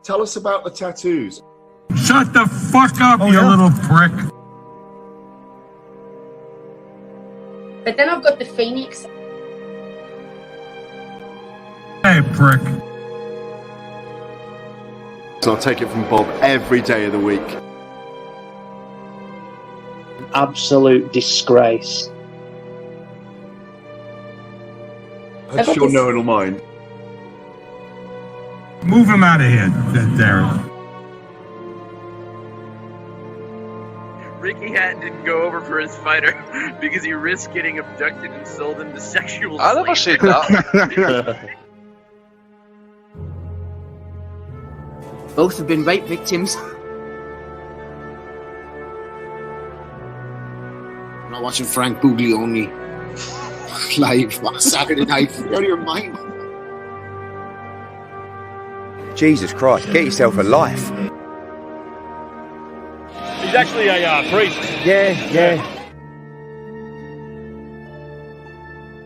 Tell us about the tattoos. Shut the fuck up, you little prick. But then I've got the Phoenix. Hey, prick. So I'll take it from Bob every day of the week. Absolute disgrace. I'm sure no one will mind. Move him out of here, Darren. Ricky Hatton didn't go over for his fighter because he risked getting abducted and sold into sexual I never said that. Both have been rape victims. I'm not watching Frank Buglioni live on Saturday night. You're out of your mind. Jesus Christ, get yourself a life. He's actually a priest. Yeah.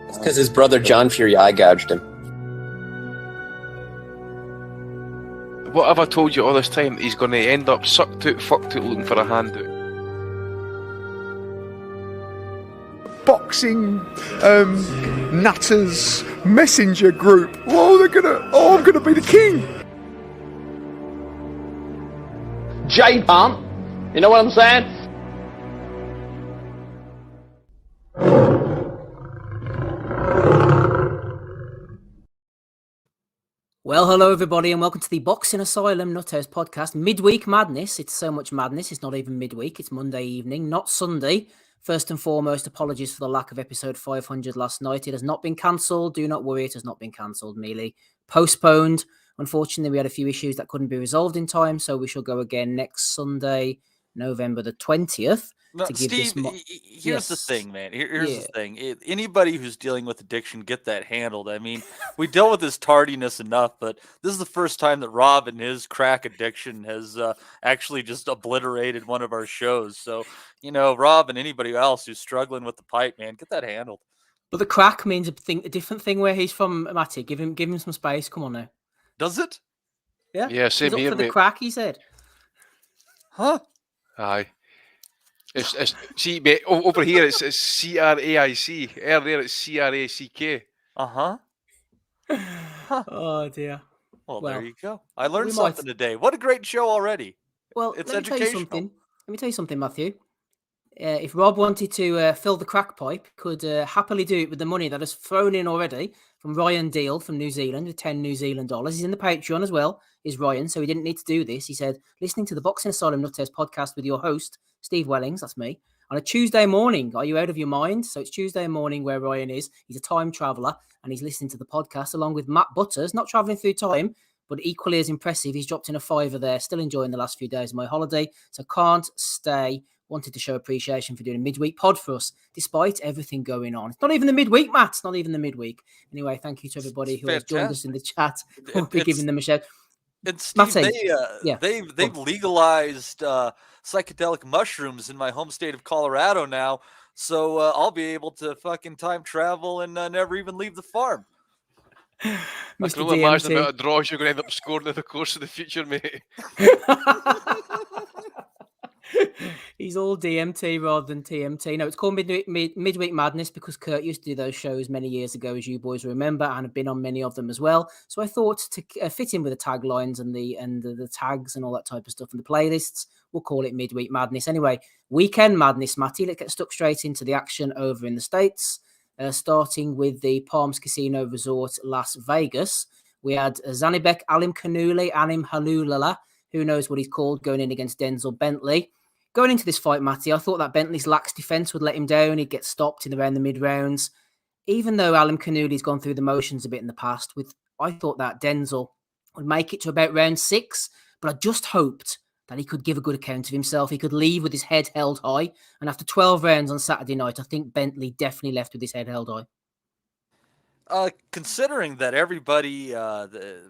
It's because his brother John Fury eye gouged him. What have I told you all this time? He's going to end up sucked out, fucked out, looking for a handout. Boxing, nutters, messenger group. I'm gonna be the king. J-Pump, you know what I'm saying? Well, hello everybody, and welcome to the Boxing Asylum Nuthouse podcast. Midweek madness. It's so much madness. It's not even midweek. It's Monday evening, not Sunday. First and foremost, apologies for the lack of episode 500 last night. It has not been cancelled. Do not worry, it has not been cancelled. Merely postponed. Unfortunately, we had a few issues that couldn't be resolved in time, so we shall go again next Sunday, November the 20th. No, Steve, here's the thing, man. Here's the thing. Anybody who's dealing with addiction, get that handled. I mean, we dealt with his tardiness enough, but this is the first time that Rob and his crack addiction has actually just obliterated one of our shows. So, Rob and anybody else who's struggling with the pipe, man, get that handled. But the crack means a different thing where he's from, Matty. Give him some space. Come on now. Does it? Yeah. Yeah, same he's here, up for mate. the crack, he said. Huh? Aye. See, mate, over here it's C-R-A-I-C. Earlier it's C-R-A-C-K. Uh-huh. Huh. Oh, dear. Well, there you go. I learned something today. What a great show already. Well, it's let me educational. Let me tell you something, Matthew. If Rob wanted to fill the crack pipe, could happily do it with the money that is thrown in already from Ryan Deal from New Zealand with $10 New Zealand. He's in the Patreon as well, is Ryan, so he didn't need to do this. He said, listening to the Boxing Asylum Nuthouse podcast with your host, Steve Wellings, that's me, on a Tuesday morning. Are you out of your mind? So it's Tuesday morning where Ryan is. He's a time traveller and he's listening to the podcast along with Matt Butters, not travelling through time, but equally as impressive. He's dropped in a $5 there, still enjoying the last few days of my holiday. So can't stay. Wanted to show appreciation for doing a midweek pod for us, despite everything going on. It's not even the midweek, Matt. It's not even the midweek. Anyway, thank you to everybody who has joined us in the chat. We'll be giving them a shout. And Steve, they've legalized psychedelic mushrooms in my home state of Colorado now, so I'll be able to fucking time travel and never even leave the farm. I can only imagine the amount of draws you're going to end up scoring in the course of the future, mate. He's all DMT rather than TMT. No, it's called Midweek Madness because Kurt used to do those shows many years ago, as you boys remember, and have been on many of them as well. So I thought to fit in with the taglines and the tags and all that type of stuff and the playlists, we'll call it Midweek Madness. Anyway, Weekend Madness, Matty. Let's get stuck straight into the action over in the States, starting with the Palms Casino Resort, Las Vegas. We had Zanibek Alimkhanuly, Alimkhanuly, who knows what he's called, going in against Denzel Bentley. Going into this fight, Matty, I thought that Bentley's lax defense would let him down. He'd get stopped in around the mid-rounds. Even though Alimkhanuly's gone through the motions a bit in the past, I thought that Denzel would make it to about round 6, but I just hoped that he could give a good account of himself. He could leave with his head held high. And after 12 rounds on Saturday night, I think Bentley definitely left with his head held high. Considering that everybody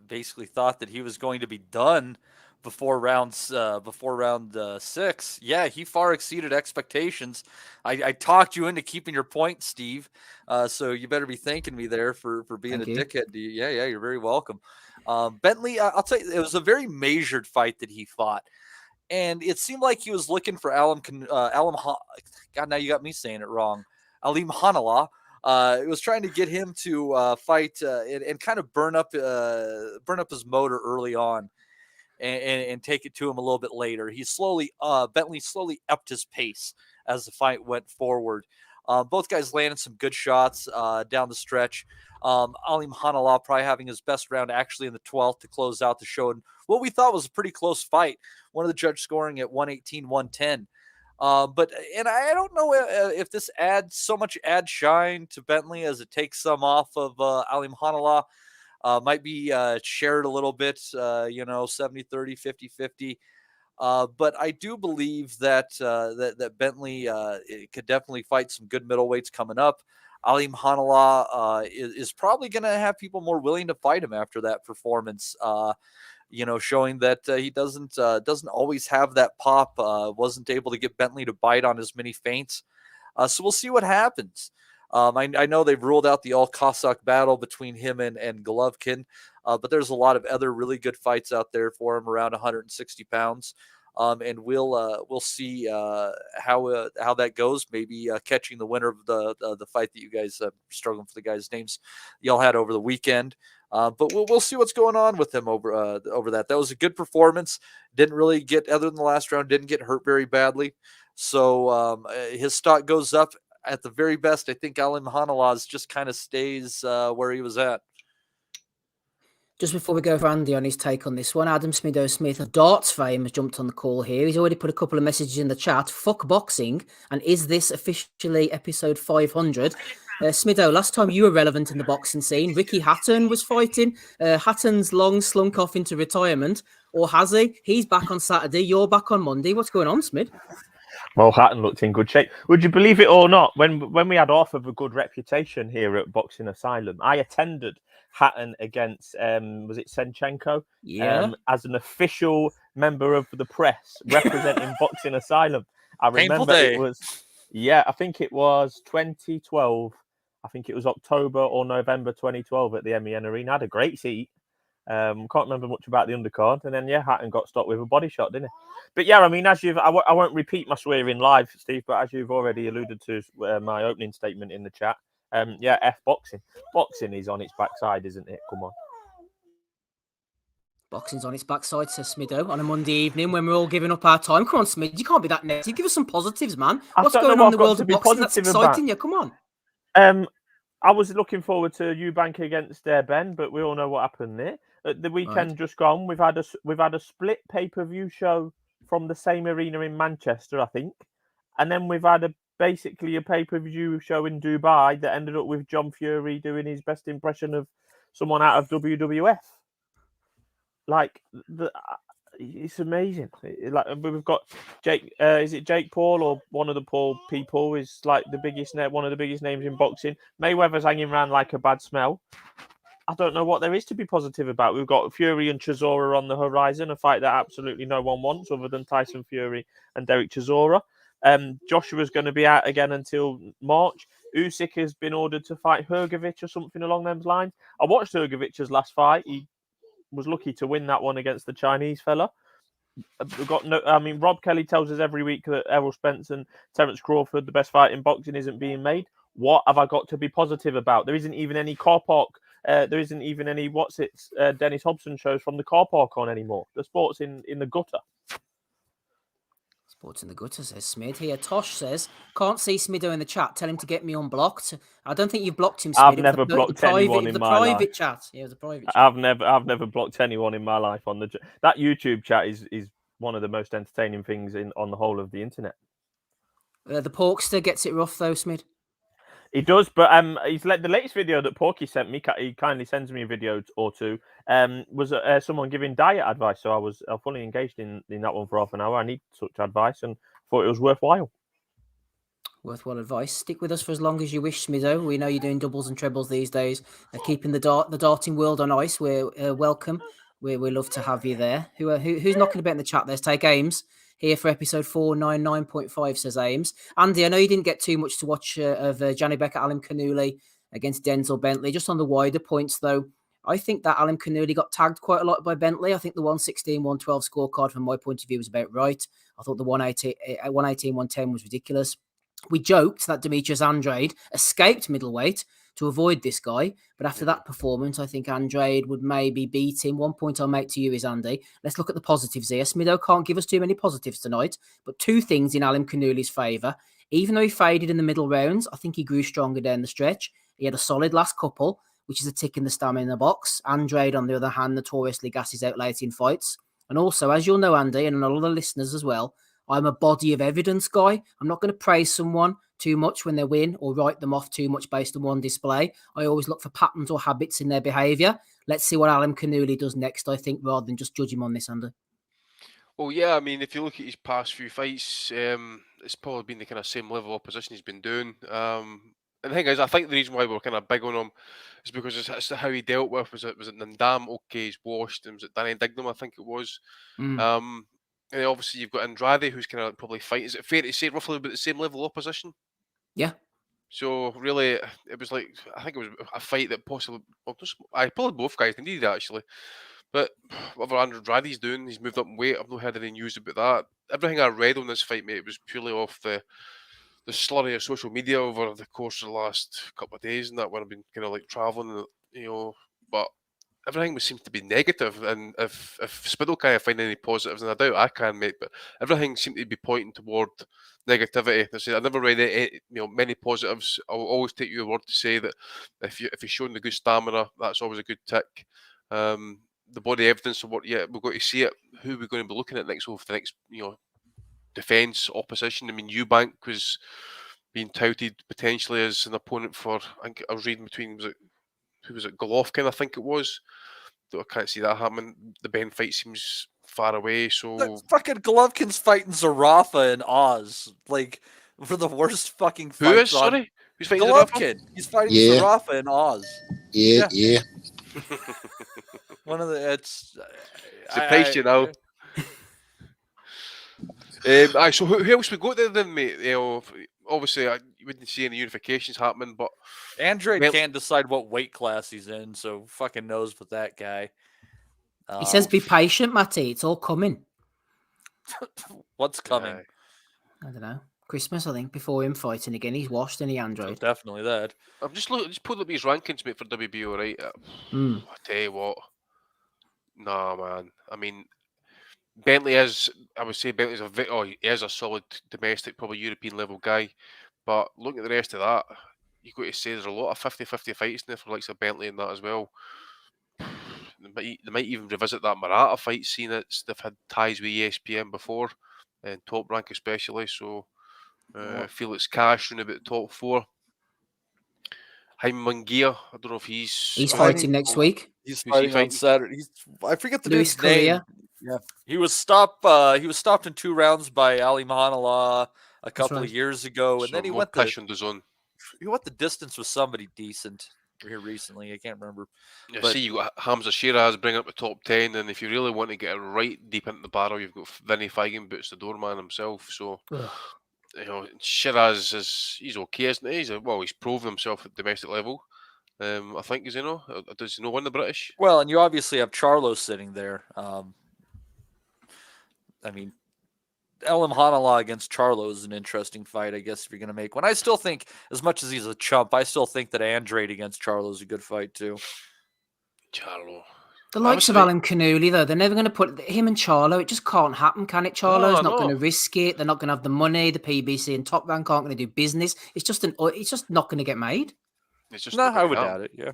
basically thought that he was going to be done before round 6, yeah, he far exceeded expectations. I talked you into keeping your point, Steve. So you better be thanking me there for being dickhead. Yeah, you're very welcome. Bentley, I'll tell you, it was a very measured fight that he fought. And it seemed like he was looking for God, now you got me saying it wrong. Alimkhanuly. It was trying to get him to fight and kind of burn up his motor early on and take it to him a little bit later. Bentley slowly upped his pace as the fight went forward. Both guys landed some good shots down the stretch. Alimkhanuly probably having his best round actually in the 12th to close out the show. And what we thought was a pretty close fight. One of the judges scoring at 118-110. But I don't know if this adds so much shine to Bentley as it takes some off of Alimkhanuly. Might be shared a little bit, 70-30, 50-50. But I do believe that that Bentley could definitely fight some good middleweights coming up. Alimkhanuly is probably going to have people more willing to fight him after that performance. Showing that he doesn't always have that pop. Wasn't able to get Bentley to bite on as many feints. So we'll see what happens. I know they've ruled out the all Cossack battle between him and Golovkin, but there's a lot of other really good fights out there for him around 160 pounds. And we'll see how that goes. Maybe catching the winner of the fight that you guys struggling for the guys' names y'all had over the weekend. But we'll see what's going on with him over that. That was a good performance. Didn't really get, other than the last round, didn't get hurt very badly. So his stock goes up. At the very best, I think Alimkhanuly just kind of stays where he was at. Just before we go for Andy on his take on this one, Adam Smith of Darts fame has jumped on the call here. He's already put a couple of messages in the chat. Fuck boxing. And is this officially episode 500? Smido, last time you were relevant in the boxing scene, Ricky Hatton was fighting. Hatton's long slunk off into retirement. Or has he? He's back on Saturday. You're back on Monday. What's going on, Smid? Well, Hatton looked in good shape. Would you believe it or not? When we had off of a good reputation here at Boxing Asylum, I attended Hatton against was it Senchenko? Yeah. As an official member of the press representing Boxing Asylum. I remember day. It was I think it was 2012. I think it was October or November 2012 at the MEN Arena. I had a great seat. Can't remember much about the undercard, and then Hatton got stopped with a body shot, didn't he? But I mean, as I won't repeat my swearing live, Steve, but as you've already alluded to my opening statement in the chat, F boxing. Boxing is on its backside, isn't it? Come on. Boxing's on its backside, says Smido, on a Monday evening when we're all giving up our time. Come on, Smid, you can't be that negative. Give us some positives, man. What's going on in the world of boxing that's exciting you? Come on. I was looking forward to Eubank against Ben, but we all know what happened there. The weekend just gone, we've had a split pay-per-view show from the same arena in Manchester, I think, and then we've had basically a pay-per-view show in Dubai that ended up with John Fury doing his best impression of someone out of WWF. Like it's amazing. Like we've got Jake. Is it Jake Paul or one of the Paul people? Is like one of the biggest names in boxing. Mayweather's hanging around like a bad smell. I don't know what there is to be positive about. We've got Fury and Chisora on the horizon, a fight that absolutely no one wants other than Tyson Fury and Derek Chisora. Joshua's going to be out again until March. Usyk has been ordered to fight Hrgovic or something along those lines. I watched Hrgovic's last fight. He was lucky to win that one against the Chinese fella. Rob Kelly tells us every week that Errol Spence and Terence Crawford, the best fight in boxing, isn't being made. What have I got to be positive about? There isn't even any car park. There isn't even any Dennis Hobson shows from the car park on anymore. The sport's in the gutter. Sports in the gutter, says Smid. Here, Tosh says, can't see Smido in the chat. Tell him to get me unblocked. I don't think you've blocked him, Smid. I've never blocked anyone in my life. The private chat. Yeah, it was a private chat. I've never blocked anyone in my life on that YouTube chat is one of the most entertaining things on the whole of the internet. The Porkster gets it rough though, Smid. He does, but the latest video that Porky sent me, he kindly sends me a video or two, was someone giving diet advice. So I was fully engaged in that one for half an hour. I need such advice and thought it was worthwhile. Worthwhile advice. Stick with us for as long as you wish, Smido. We know you're doing doubles and trebles these days. Keeping the darting world on ice. We're welcome. We love to have you there. Who's knocking about in the chat? There's Take Ames. Here for episode 499.5, says Ames. Andy, I know you didn't get too much to watch of Johnny Becker, Alimkhanuly against Denzel Bentley. Just on the wider points, though, I think that Alimkhanuly got tagged quite a lot by Bentley. I think the 116, 112 scorecard from my point of view was about right. I thought the 118, 110 was ridiculous. We joked that Demetrius Andrade escaped middleweight to avoid this guy, but after that performance, I think Andrade would maybe beat him. One point I'll make to you is, Andy, let's look at the positives here. Smido can't give us too many positives tonight, but two things in Alimkhanuly's favour. Even though he faded in the middle rounds, I think he grew stronger down the stretch. He had a solid last couple, which is a tick in the stamina box. Andrade, on the other hand, notoriously gasses out late in fights. And also, as you'll know, Andy, and a lot of the listeners as well, I'm a body of evidence guy. I'm not going to praise someone too much when they win or write them off too much based on one display. I always look for patterns or habits in their behaviour. Let's see what Alimkhanuly does next, I think, rather than just judge him on this, Andy. Well, yeah, I mean, if you look at his past few fights, it's probably been the kind of same level of opposition he's been doing. And the thing is, I think the reason why we're kind of big on him is because it's how he dealt with. Was it Nandam? Okay, he's washed. And was it Danny Dignam? I think it was. And then obviously you've got Andrade, who's kind of probably fighting. Is it fair to say roughly about the same level of opposition? Yeah. So really, it was like, I think it was a fight that possibly, probably both guys needed actually. But whatever Andrade's doing, he's moved up in weight. I've not heard any news about that. Everything I read on this fight, mate, was purely off the slurry of social media over the course of the last couple of days, and that when I've been kind of like traveling, but everything seems to be negative. And if Spiddle can't find any positives, and I doubt I can, mate, but everything seemed to be pointing toward negativity. I never read many positives. I'll always take your word to say that if you're showing the good stamina, that's always a good tick. The body evidence of what, we've got to see it. Who we're going to be looking at next over the next, defence opposition. I mean, Eubank was being touted potentially as an opponent for. I think I was reading between who was it, Golovkin? I think it was. Though I can't see that happening. The Ben fight seems far away. So fucking Golovkin's fighting Zarafa in Oz, like for the worst fucking fight. Who is? Sorry, who's fighting Golovkin? Zarafa? He's fighting Zarafa in Oz. Yeah. One of the surprised you now. So who else we got there then, mate? Obviously, you wouldn't see any unifications happening, but Andrade can't decide what weight class he's in, so fucking knows with that guy. He says, "Be patient, Matty. It's all coming." What's coming? I don't know. Christmas, I think, before him fighting again. He's washed, and he Andrade. So definitely that. I'm just pulling up these rankings, mate, for WBO, right? I tell you what. Nah, man. I mean, Bentley is, I would say Bentley's he is a solid domestic, probably European level guy. But looking at the rest of that, you've got to say there's a lot of 50-50 fights in there for likes of Bentley and that as well. They might even revisit that Murata fight scene. They've had ties with ESPN before, and Top Rank especially. So Felix Cash in about the top 4. Jaime Munguia, I don't know if he's fighting next week. He's fighting on Saturday. I forget the Luis dude's name. Correa. Yeah, he was stopped in 2 rounds by Alimkhanuly a couple of years ago, and then he went the distance with somebody decent here recently. I can't remember. Yeah, see, you got Hamza Shiraz bringing up the top 10, and if you really want to get right deep into the barrel, you've got Vinny Feigenbutz, the doorman himself. So. Shiraz he's okay, isn't he? He's proven himself at domestic level. I think, does he win the British? Well, and you obviously have Charlo sitting there. I mean, Alimkhanuly against Charlo is an interesting fight, I guess, if you're going to make one. I still think, as much as he's a chump, I still think that Andrade against Charlo is a good fight too. Charlo. The likes of Alimkhanuly, though, they're never going to put him and Charlo. It just can't happen, can it? Charlo's not going to risk it. They're not going to have the money. The PBC and Top Rank aren't going to do business. It's just not going to get made. It's just I would doubt it. Yeah. I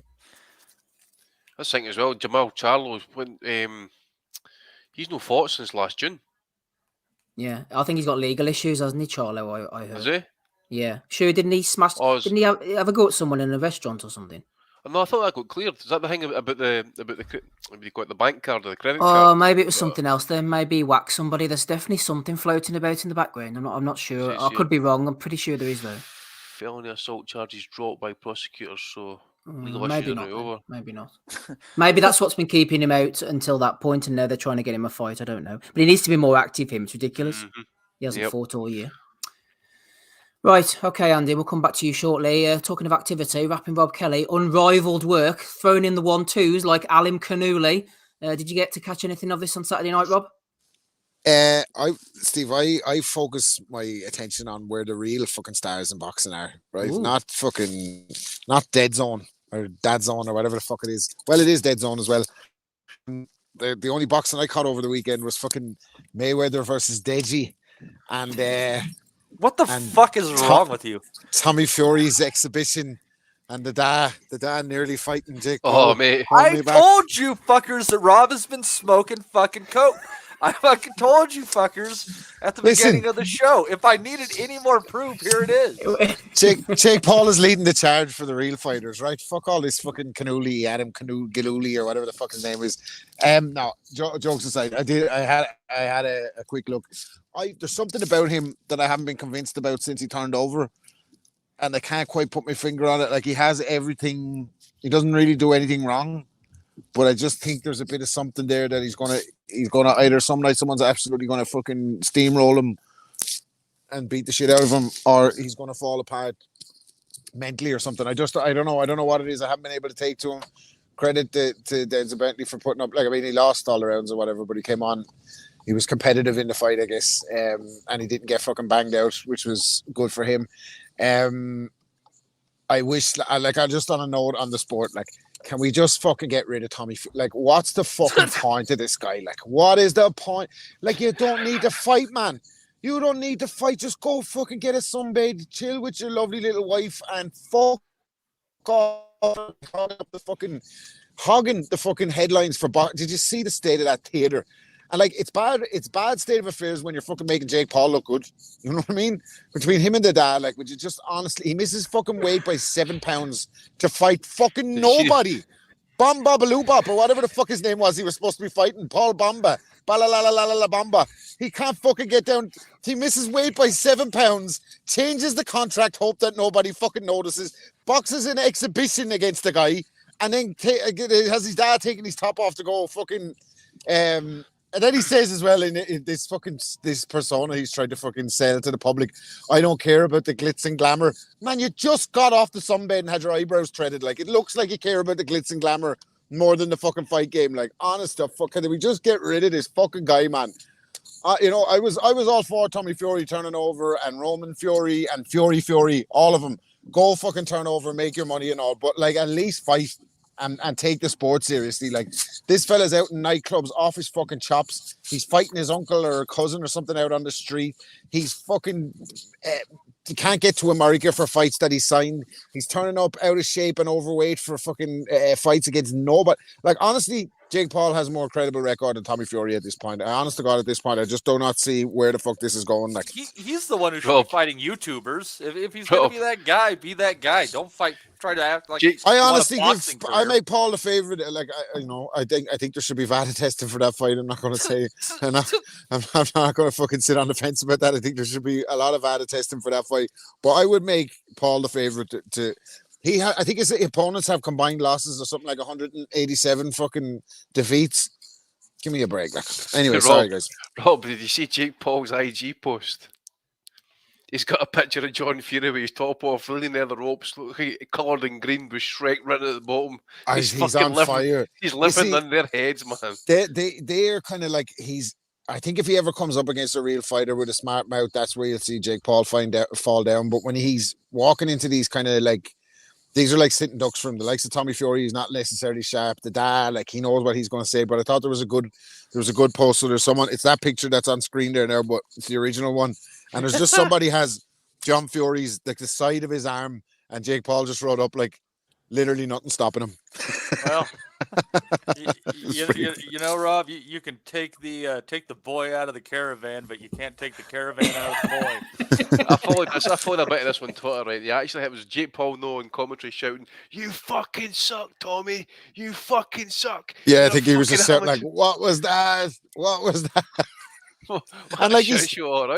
was thinking as well, Jamal Charlo, when he's no fought since last June. Yeah, I think he's got legal issues, hasn't he, Charlo? I heard. Has he? Yeah, sure. Didn't he smash? Didn't he have a go at someone in a restaurant or something? No, I thought that got cleared. Is that the thing about the bank card or the credit card? Oh, maybe it was something else. Then maybe he whacked somebody. There's definitely something floating about in the background. I'm not sure. I could be wrong. I'm pretty sure there is though. Felony assault charges dropped by prosecutors, so legal maybe issues not. are over. Maybe not. Maybe that's what's been keeping him out until that point, and now they're trying to get him a fight. I don't know, but he needs to be more active. It's ridiculous. He hasn't fought all year. Right, okay, Andy, we'll come back to you shortly. Talking of activity, rapping Rob Kelly, unrivaled work, throwing in the 1-2s like Alimkhanuly. Did you get to catch anything of this on Saturday night, Rob? I focus my attention on where the real fucking stars in boxing are, right? Ooh. Not Dead Zone or Dad Zone or whatever the fuck it is. Well, it is Dead Zone as well. The only boxing I caught over the weekend was fucking Mayweather versus Deji, and what the fuck is wrong with you? Tommy Fury's exhibition. And the dad nearly fighting Jake Paul. Oh, mate. I told you fuckers that Rob has been smoking fucking coke. I fucking told you fuckers at the beginning of the show. If I needed any more proof, here it is. Jake Paul is leading the charge for the real fighters, right? Fuck all this fucking Adam Giluli or whatever the fuck his name is. No, jokes aside, I had a quick look. There's something about him that I haven't been convinced about since he turned over. And I can't quite put my finger on it. Like, he has everything. He doesn't really do anything wrong. But I just think there's a bit of something there that he's gonna either some night someone's absolutely gonna fucking steamroll him and beat the shit out of him, or he's gonna fall apart mentally or something. I don't know what it is. I haven't been able to take to him. Credit to Denzel Bentley for putting up, like, I mean, he lost all the rounds or whatever, but he came on. He was competitive in the fight, I guess, and he didn't get fucking banged out, which was good for him. I wish, like, I just on a note on the sport, like, can we just fucking get rid of Tommy? Like, what's the fucking point of this guy? Like, what is the point? Like, you don't need to fight, man. You don't need to fight. Just go fucking get a sunbathe, chill with your lovely little wife, and fuck off hogging the fucking headlines for boxing. Did you see the state of that theater? And, like, it's bad state of affairs when you're fucking making Jake Paul look good. You know what I mean? Between him and the dad, like, would you just honestly, he misses fucking weight by 7 pounds to fight fucking nobody. Bamba Balubop or whatever the fuck his name was he was supposed to be fighting. Paul Bamba. Balalalala Bamba. He can't fucking get down. He misses weight by 7 pounds, changes the contract, hope that nobody fucking notices, boxes an exhibition against the guy, and then has his dad taking his top off to go fucking and then he says as well in this persona he's trying to fucking sell to the public, I don't care about the glitz and glamour. Man, you just got off the sunbed and had your eyebrows threaded. Like, it looks like you care about the glitz and glamour more than the fucking fight game. Like, honest to fuck, can we just get rid of this fucking guy, man? I was all for Tommy Fury turning over, and Roman Fury and Fury, all of them. Go fucking turn over, make your money and all, but, like, at least fight. And take the sport seriously. Like, this fella's out in nightclubs off his fucking chops. He's fighting his uncle or cousin or something out on the street. He's fucking he can't get to America for fights that he signed. He's turning up out of shape and overweight for fucking fights against nobody. Like, honestly, Jake Paul has a more credible record than Tommy Fury at this point. Honest to God, at this point, I just do not see where the fuck this is going. Like, he's the one who should be fighting YouTubers. If he's going to be that guy, be that guy. Don't fight. Try to act like I honestly I make Paul the favorite. Like, I think there should be VADA testing for that fight. I'm not going to say, I'm not going to fucking sit on the fence about that. I think there should be a lot of VADA testing for that fight. But I would make Paul the favorite to I think his opponents have combined losses or something like 187 fucking defeats. Give me a break. Like. Anyway, sorry guys. Rob, did you see Jake Paul's IG post? He's got a picture of John Fury with his top off, leaning near the ropes, coloured in green with Shrek written at the bottom. He's on fire. He's living in their heads, man. They're kind of like, I think if he ever comes up against a real fighter with a smart mouth, that's where you'll see Jake Paul fall down. But when he's walking into these kind of like, these are like sitting ducks for him. The likes of Tommy Fury, he's not necessarily sharp. The dad, like, he knows what he's going to say. But I thought there was a good post. So there's someone. It's that picture that's on screen there now, but it's the original one. And there's just somebody has John Fury's, like, the side of his arm, and Jake Paul just wrote up, like, literally nothing stopping him. Well, you know, Rob, you can take the boy out of the caravan, but you can't take the caravan out of the boy. I followed a bit of this on Twitter, right? It was Jake Paul in commentary shouting, "You fucking suck, Tommy! You fucking suck!" Yeah, I think he was just shouting like, "What was that? What was that?" And like,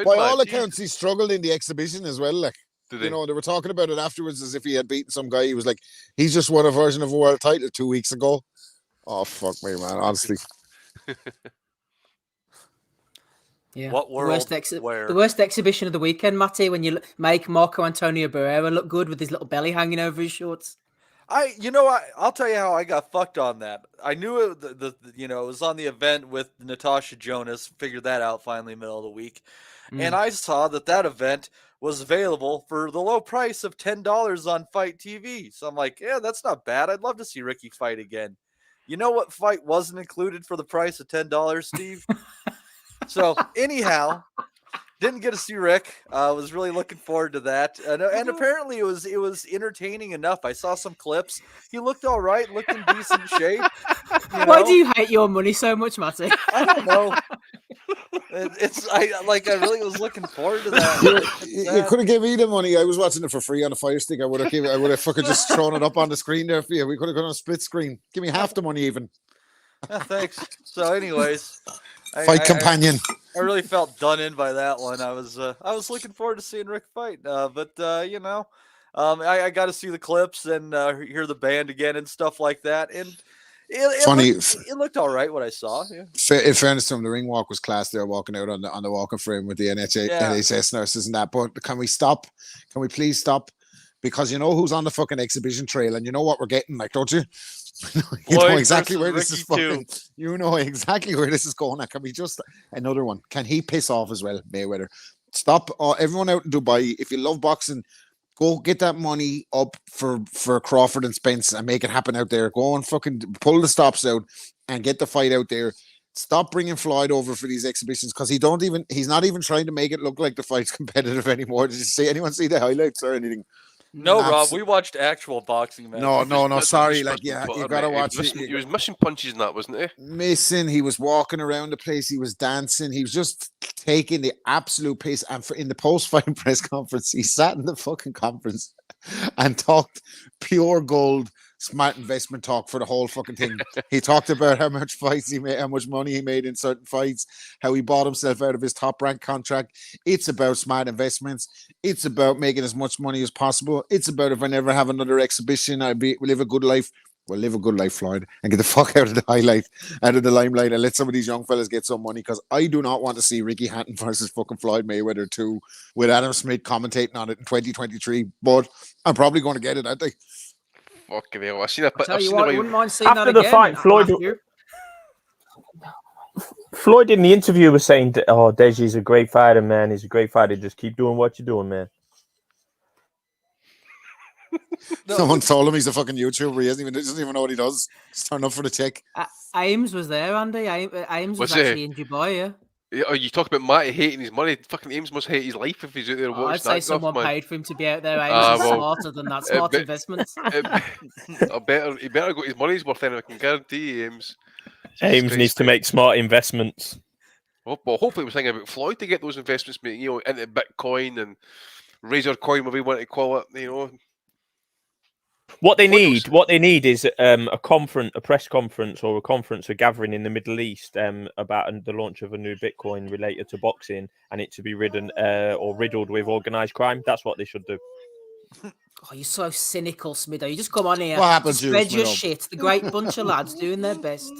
by all accounts, he struggled in the exhibition as well. Like, you know, they were talking about it afterwards as if he had beaten some guy. He was like, he's just won a version of a world title 2 weeks ago. Oh, fuck me, man. Honestly. Yeah. What world? Where? The worst exhibition of the weekend, Matty, when you make Marco Antonio Barrera look good with his little belly hanging over his shorts. I'll tell you how I got fucked on that. I knew it, it was on the event with Natasha Jonas. Figured that out finally middle of the week, and I saw that event was available for the low price of $10 on Fight TV. So I'm like, yeah, that's not bad. I'd love to see Ricky fight again. You know what fight wasn't included for the price of $10, Steve? So anyhow, didn't get to see Rick. Was really looking forward to that, and apparently it was entertaining enough. I saw some clips. He looked all right, looked in decent shape. Why do you hate your money so much, Matty? I don't know. I really was looking forward to that. You could have given me the money. I was watching it for free on a Fire Stick. I would have fucking just thrown it up on the screen there for you. We could have gone on a split screen. Give me half the money even. Thanks. So, anyways. Fight companion. I really felt done in by that one. I was looking forward to seeing Rick fight, but I got to see the clips and hear the band again and stuff like that. And it looked all right what I saw. Yeah. In fairness to him, the ring walk was class. They were walking out on the walking frame with the NHS nurses and that. But can we stop? Can we please stop? Because you know who's on the fucking exhibition trail, and you know what we're getting, like, don't you? You know exactly where this is fucking. You know exactly where this is going. Can we just another one? Can he piss off as well, Mayweather? Stop! Everyone out in Dubai. If you love boxing, go get that money up for Crawford and Spence and make it happen out there. Go and fucking pull the stops out and get the fight out there. Stop bringing Floyd over for these exhibitions because he's not even trying to make it look like the fight's competitive anymore. Did anyone see the highlights or anything? No, Rob, we watched actual boxing matches. No, sorry. Like, yeah, you gotta watch it. He was missing punches in that, wasn't he? Missing. He was walking around the place. He was dancing. He was just taking the absolute piss. And in the post-fight press conference, he sat in the fucking conference and talked pure gold, smart investment talk for the whole fucking thing. He talked about how much fights he made, how much money he made in certain fights, how he bought himself out of his top rank contract. It's about smart investments. It's about making as much money as possible. It's about if I never have another exhibition, we live a good life. Well, live a good life, Floyd, and get the fuck out of the limelight, and let some of these young fellas get some money. Because I do not want to see Ricky Hatton versus fucking Floyd Mayweather 2 with Adam Smith commentating on it in 2023. But I'm probably going to get it, I think. Fucking hell! I seen that. I wouldn't mind seeing after that the again. fight. Floyd in the interview was saying, "Oh, Deji's a great fighter, man. He's a great fighter. Just keep doing what you're doing, man." Someone told him he's a fucking YouTuber. He doesn't even know what he does. He's turned up for the check. Ames was there, Andy. Ames was actually in Dubai. Yeah. Oh, you talk about Matty hating his money. Fucking Ames must hate his life if he's out there watching I'd say someone paid for him to be out there. Ames is smarter than that. Smart investments. He better got his money's worth. Then I can guarantee you, Ames. Ames needs to make smart investments. Well, hopefully, we're thinking about Floyd to get those investments, into Bitcoin and Razor Coin, whatever you want to call it. What they need is a press conference or a conference, a gathering in the Middle East about the launch of a new Bitcoin related to boxing, and it to be riddled with organized crime. That's what they should do. Oh, you're so cynical, Smido. You just come on here, what happened to spread your shit. The great bunch of lads doing their best.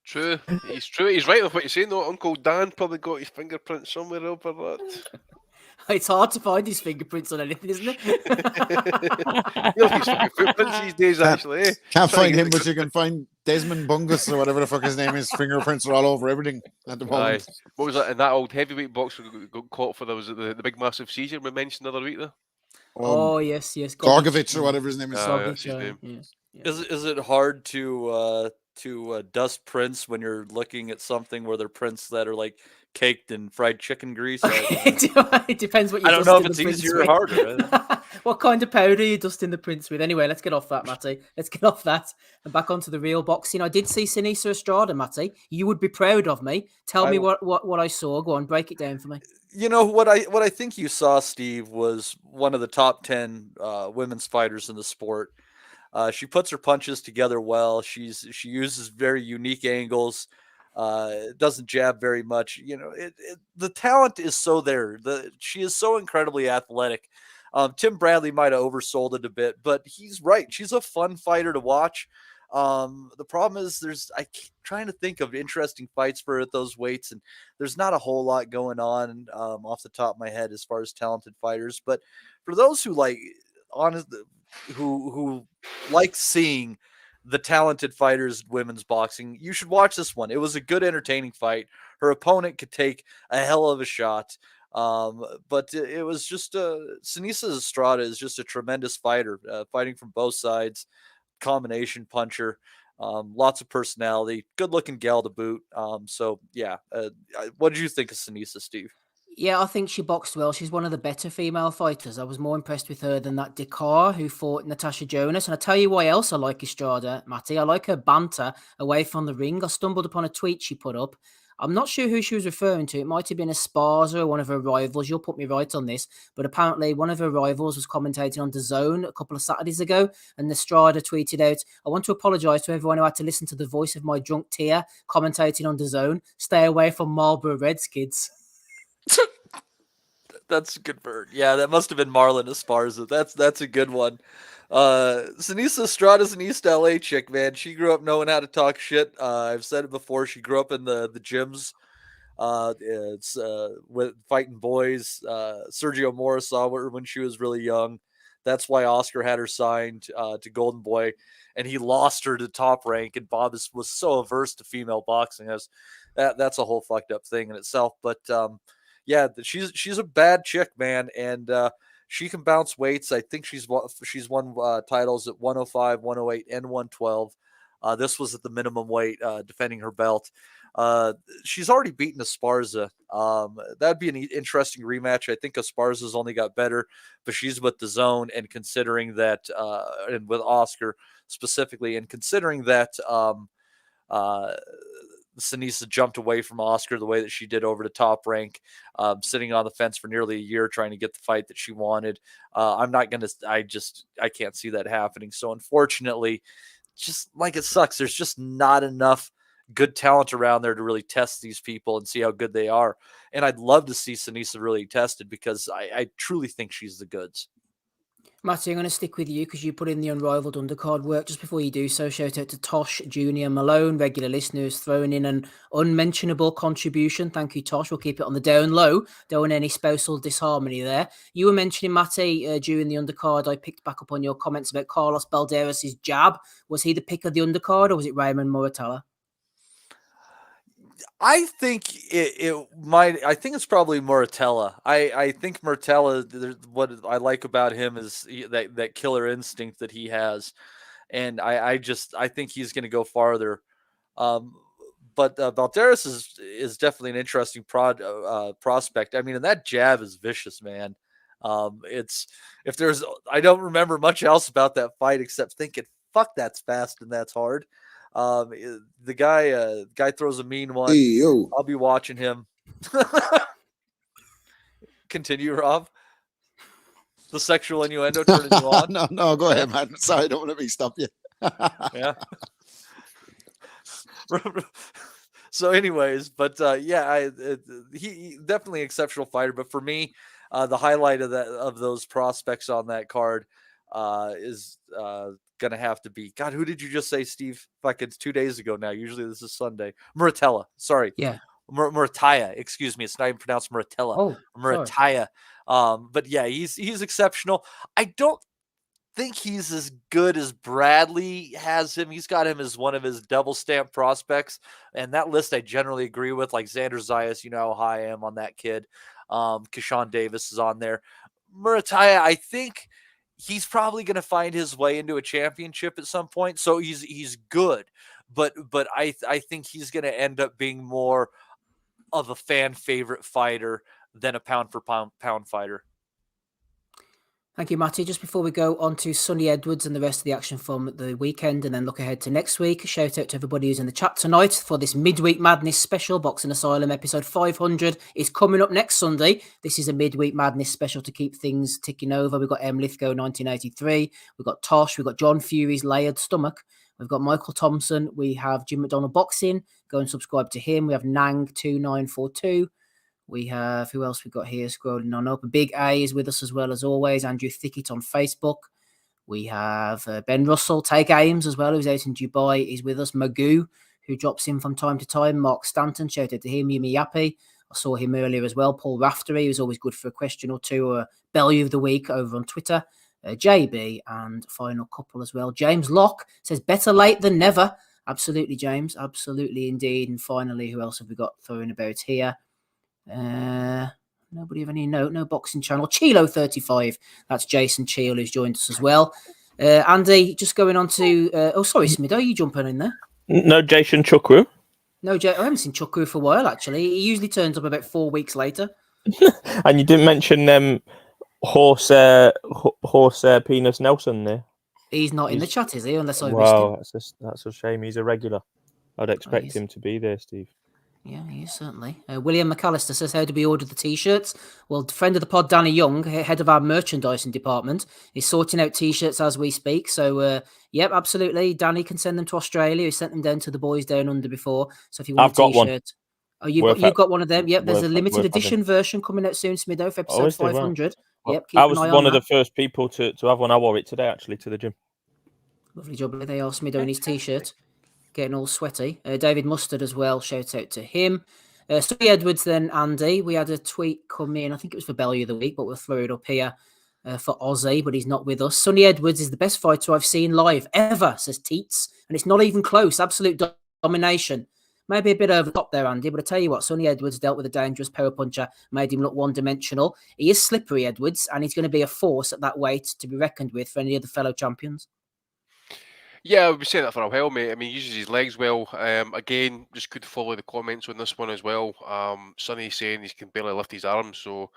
True. He's right with what you're saying, though. Uncle Dan probably got his fingerprints somewhere over that. It's hard to find his fingerprints on anything, isn't it? You'll his fucking footprints these days, actually. Eh? Can't find him, but you can find Desmond Bungus or whatever the fuck his name is. Fingerprints are all over everything at the moment. What was that in that old heavyweight box we got caught for? There was the big massive seizure we mentioned the other week there. Yes. Gorgovich or whatever his name is. That's his name. Yeah. Is it hard to dust prints when you're looking at something where they're prints that are like caked in fried chicken grease? It depends what you. I don't know if it's easier or harder. What kind of powder you dusting the prints with? Anyway, let's get off that, Matty. Let's get off that and back onto the real boxing. I did see Sinisa Estrada, Matty. You would be proud of me. Tell me what I saw. Go on, break it down for me. You know what I think you saw, Steve, was one of the top 10 women's fighters in the sport. She puts her punches together well. She uses very unique angles. Doesn't jab very much. The talent is so there. She is so incredibly athletic. Tim Bradley might have oversold it a bit, but he's right. She's a fun fighter to watch. The problem is I keep trying to think of interesting fights for those weights, and there's not a whole lot going on off the top of my head as far as talented fighters. But for those who who like seeing the talented fighters in women's boxing, you should watch this one. It was a good, entertaining fight. Her opponent could take a hell of a shot. But it was just Sinisa Estrada is just a tremendous fighter, fighting from both sides, combination puncher, lots of personality, good looking gal to boot. So yeah, what did you think of Sinisa, Steve? Yeah, I think she boxed well. She's one of the better female fighters. I was more impressed with her than that Dakar who fought Natasha Jonas. And I tell you why else I like Estrada, Matty. I like her banter away from the ring. I stumbled upon a tweet she put up. I'm not sure who she was referring to. It might have been Esparza or one of her rivals. You'll put me right on this. But apparently one of her rivals was commentating on DAZN a couple of Saturdays ago. And Estrada tweeted out, I want to apologise to everyone who had to listen to the voice of my drunk tear commentating on DAZN. Stay away from Marlborough Reds, kids. That's a good bird. Yeah, that must have been Marlon Esparza. That's a good one. Sinisa Estrada's an East LA chick, man. She grew up knowing how to talk shit. I've said it before. She grew up in the gyms. With fighting boys. Sergio Mora saw her when she was really young. That's why Oscar had her signed to Golden Boy, and he lost her to Top Rank. And Bob was so averse to female boxing. That's a whole fucked up thing in itself. But yeah, she's a bad chick, man, and she can bounce weights. I think she's won titles at 105, 108, and 112. This was at the minimum weight, defending her belt. She's already beaten Esparza. That'd be an interesting rematch. I think Esparza's only got better, but she's with DAZN, and considering that, and with Oscar specifically, and considering that, Sinisa jumped away from Oscar the way that she did over to Top Rank, sitting on the fence for nearly a year trying to get the fight that she wanted. I can't see that happening. So unfortunately, just like it sucks, there's just not enough good talent around there to really test these people and see how good they are. And I'd love to see Sinisa really tested, because I truly think she's the goods. Matty, I'm going to stick with you because you put in the unrivaled undercard work. Just before you do so, shout out to Tosh, Junior, Malone, regular listeners throwing in an unmentionable contribution. Thank you, Tosh. We'll keep it on the down low. Don't want any spousal disharmony there. You were mentioning, Matty, during the undercard. I picked back up on your comments about Carlos Balderas' jab. Was he the pick of the undercard, or was it Raymond Muratalla? I think I think it's probably Muratalla. I think Muratalla, what I like about him is that killer instinct that he has. And I think he's going to go farther. But Balderas is definitely an interesting prospect. I mean, and that jab is vicious, man. I don't remember much else about that fight except thinking, fuck, that's fast and that's hard. The guy throws a mean one. Hey, I'll be watching him. Continue, Rob. The sexual innuendo turning you on. No, go ahead, man. Sorry, don't want to stop you. Yeah. So, anyways, but he definitely an exceptional fighter. But for me, the highlight of those prospects on that card is gonna have to be, God, who did you just say, Steve? Fuck, it's 2 days ago now. Usually this is Sunday. Muratalla. Sorry. Yeah. Muratalla. Excuse me. It's not even pronounced Muratalla. Oh, Muratalla. But yeah, he's exceptional. I don't think he's as good as Bradley has him. He's got him as one of his double stamp prospects, and that list I generally agree with. Like Xander Zayas, you know how high I am on that kid. Keyshawn Davis is on there. Muratalla, I think he's probably going to find his way into a championship at some point. So he's good, but I think he's going to end up being more of a fan favorite fighter than a pound for pound fighter. Thank you, Matty. Just before we go on to Sonny Edwards and the rest of the action from the weekend and then look ahead to next week, shout out to everybody who's in the chat tonight for this Midweek Madness special. Boxing Asylum episode 500 is coming up next Sunday. This is a Midweek Madness special to keep things ticking over. We've got M. Lithgow 1983. We've got Tosh. We've got John Fury's Layered Stomach. We've got Michael Thompson. We have Jim McDonald Boxing. Go and subscribe to him. We have Nang2942. We have, who else we got here scrolling on up? Big A is with us as well as always. Andrew Thickett on Facebook. We have Ben Russell, Take Ames as well, who's out in Dubai, is with us. Magoo, who drops in from time to time. Mark Stanton, shout out to him. Yumi Yappy, I saw him earlier as well. Paul Raftery, who's always good for a question or two, or a Bellew of the Week over on Twitter. JB, and final couple as well. James Locke says, better late than never. Absolutely, James. Absolutely indeed. And finally, who else have we got throwing about here? Nobody have any note. No boxing channel. Chilo 35. That's Jason Cheel, who's joined us as well. Andy, just going on to... sorry, Smido, are you jumping in there? No, Jason Chukwu. No, I haven't seen Chukwu for a while, actually. He usually turns up about 4 weeks later. And you didn't mention horse Penis Nelson there. He's not in the chat, is he? Unless I missed him. That's a shame. He's a regular. I'd expect him to be there, Steve. Yeah, he is certainly. William McAllister says, how do we order the T-shirts? Well, friend of the pod, Danny Young, head of our merchandising department, is sorting out T-shirts as we speak. So, yep, absolutely. Danny can send them to Australia. He sent them down to the boys down under before. So if you want a T-shirt... Oh, you've got one of them. Yep, there's a limited edition version coming out soon, Smido, for episode 500. Well, yep, I was one of the first people to have one. I wore it today, actually, to the gym. Lovely job. They asked Smido in his T-shirt. Getting all sweaty. David Mustard as well. Shout out to him. Sonny Edwards then, Andy. We had a tweet come in. I think it was for Bellew of the Week, but we'll throw it up here for Aussie, but he's not with us. Sonny Edwards is the best fighter I've seen live ever, says Teets. And it's not even close. Absolute domination. Maybe a bit over the top there, Andy, but I tell you what, Sonny Edwards dealt with a dangerous power puncher, made him look one-dimensional. He is slippery, Edwards, and he's going to be a force at that weight to be reckoned with for any of the fellow champions. Yeah, I've been saying that for a while, mate. I mean, he uses his legs well. Again, just could follow the comments on this one as well. Sonny saying he can barely lift his arms, so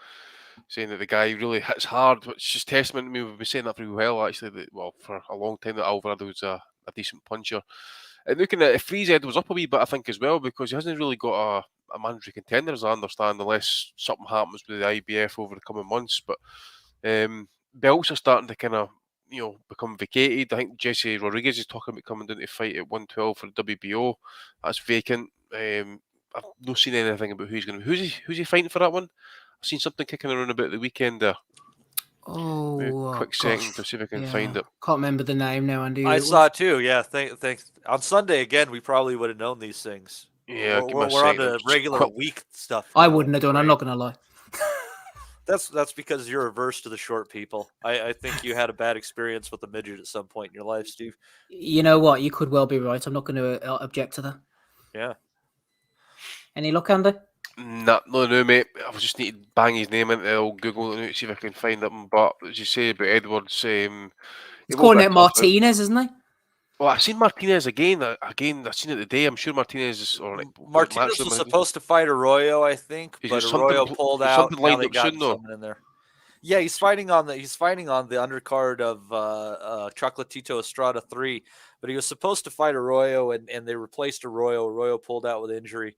saying that the guy really hits hard, which is just testament to me. We've been saying that for a while, actually, for a long time, that Alvarado was a decent puncher. And looking at Freeze Edwards up a wee bit, I think, as well, because he hasn't really got a mandatory contender, as I understand, unless something happens with the IBF over the coming months. But belts are starting to kind of, become vacated. I think Jesse Rodriguez is talking about coming down to fight at 112 for the WBO. That's vacant. I've not seen anything about who's he fighting for that one. I've seen something kicking around about the weekend there. Oh, quick second to see if I can find it. Can't remember the name now, Andy. I saw it too. Yeah, thanks. On Sunday again, we probably would have known these things. Yeah, we're on the regular week stuff. I wouldn't have done. I'm not going to lie. That's because you're averse to the short people. I think you had a bad experience with a midget at some point in your life, Steve. You know what? You could well be right. I'm not going to object to that. Yeah. Any luck, Andy? No, mate. I just need to bang his name into the old Google and see if I can find him. But as you say about Edwards, he's calling it Martinez, isn't he? Well, I've seen Martinez again. I've seen it today. I'm sure Martinez is. Martinez was supposed to fight Arroyo, I think, but Arroyo pulled out. Something lined up soon, though. In there. Yeah, he's fighting on the undercard of Chocolatito Estrada 3, but he was supposed to fight Arroyo, and they replaced Arroyo. Arroyo pulled out with injury.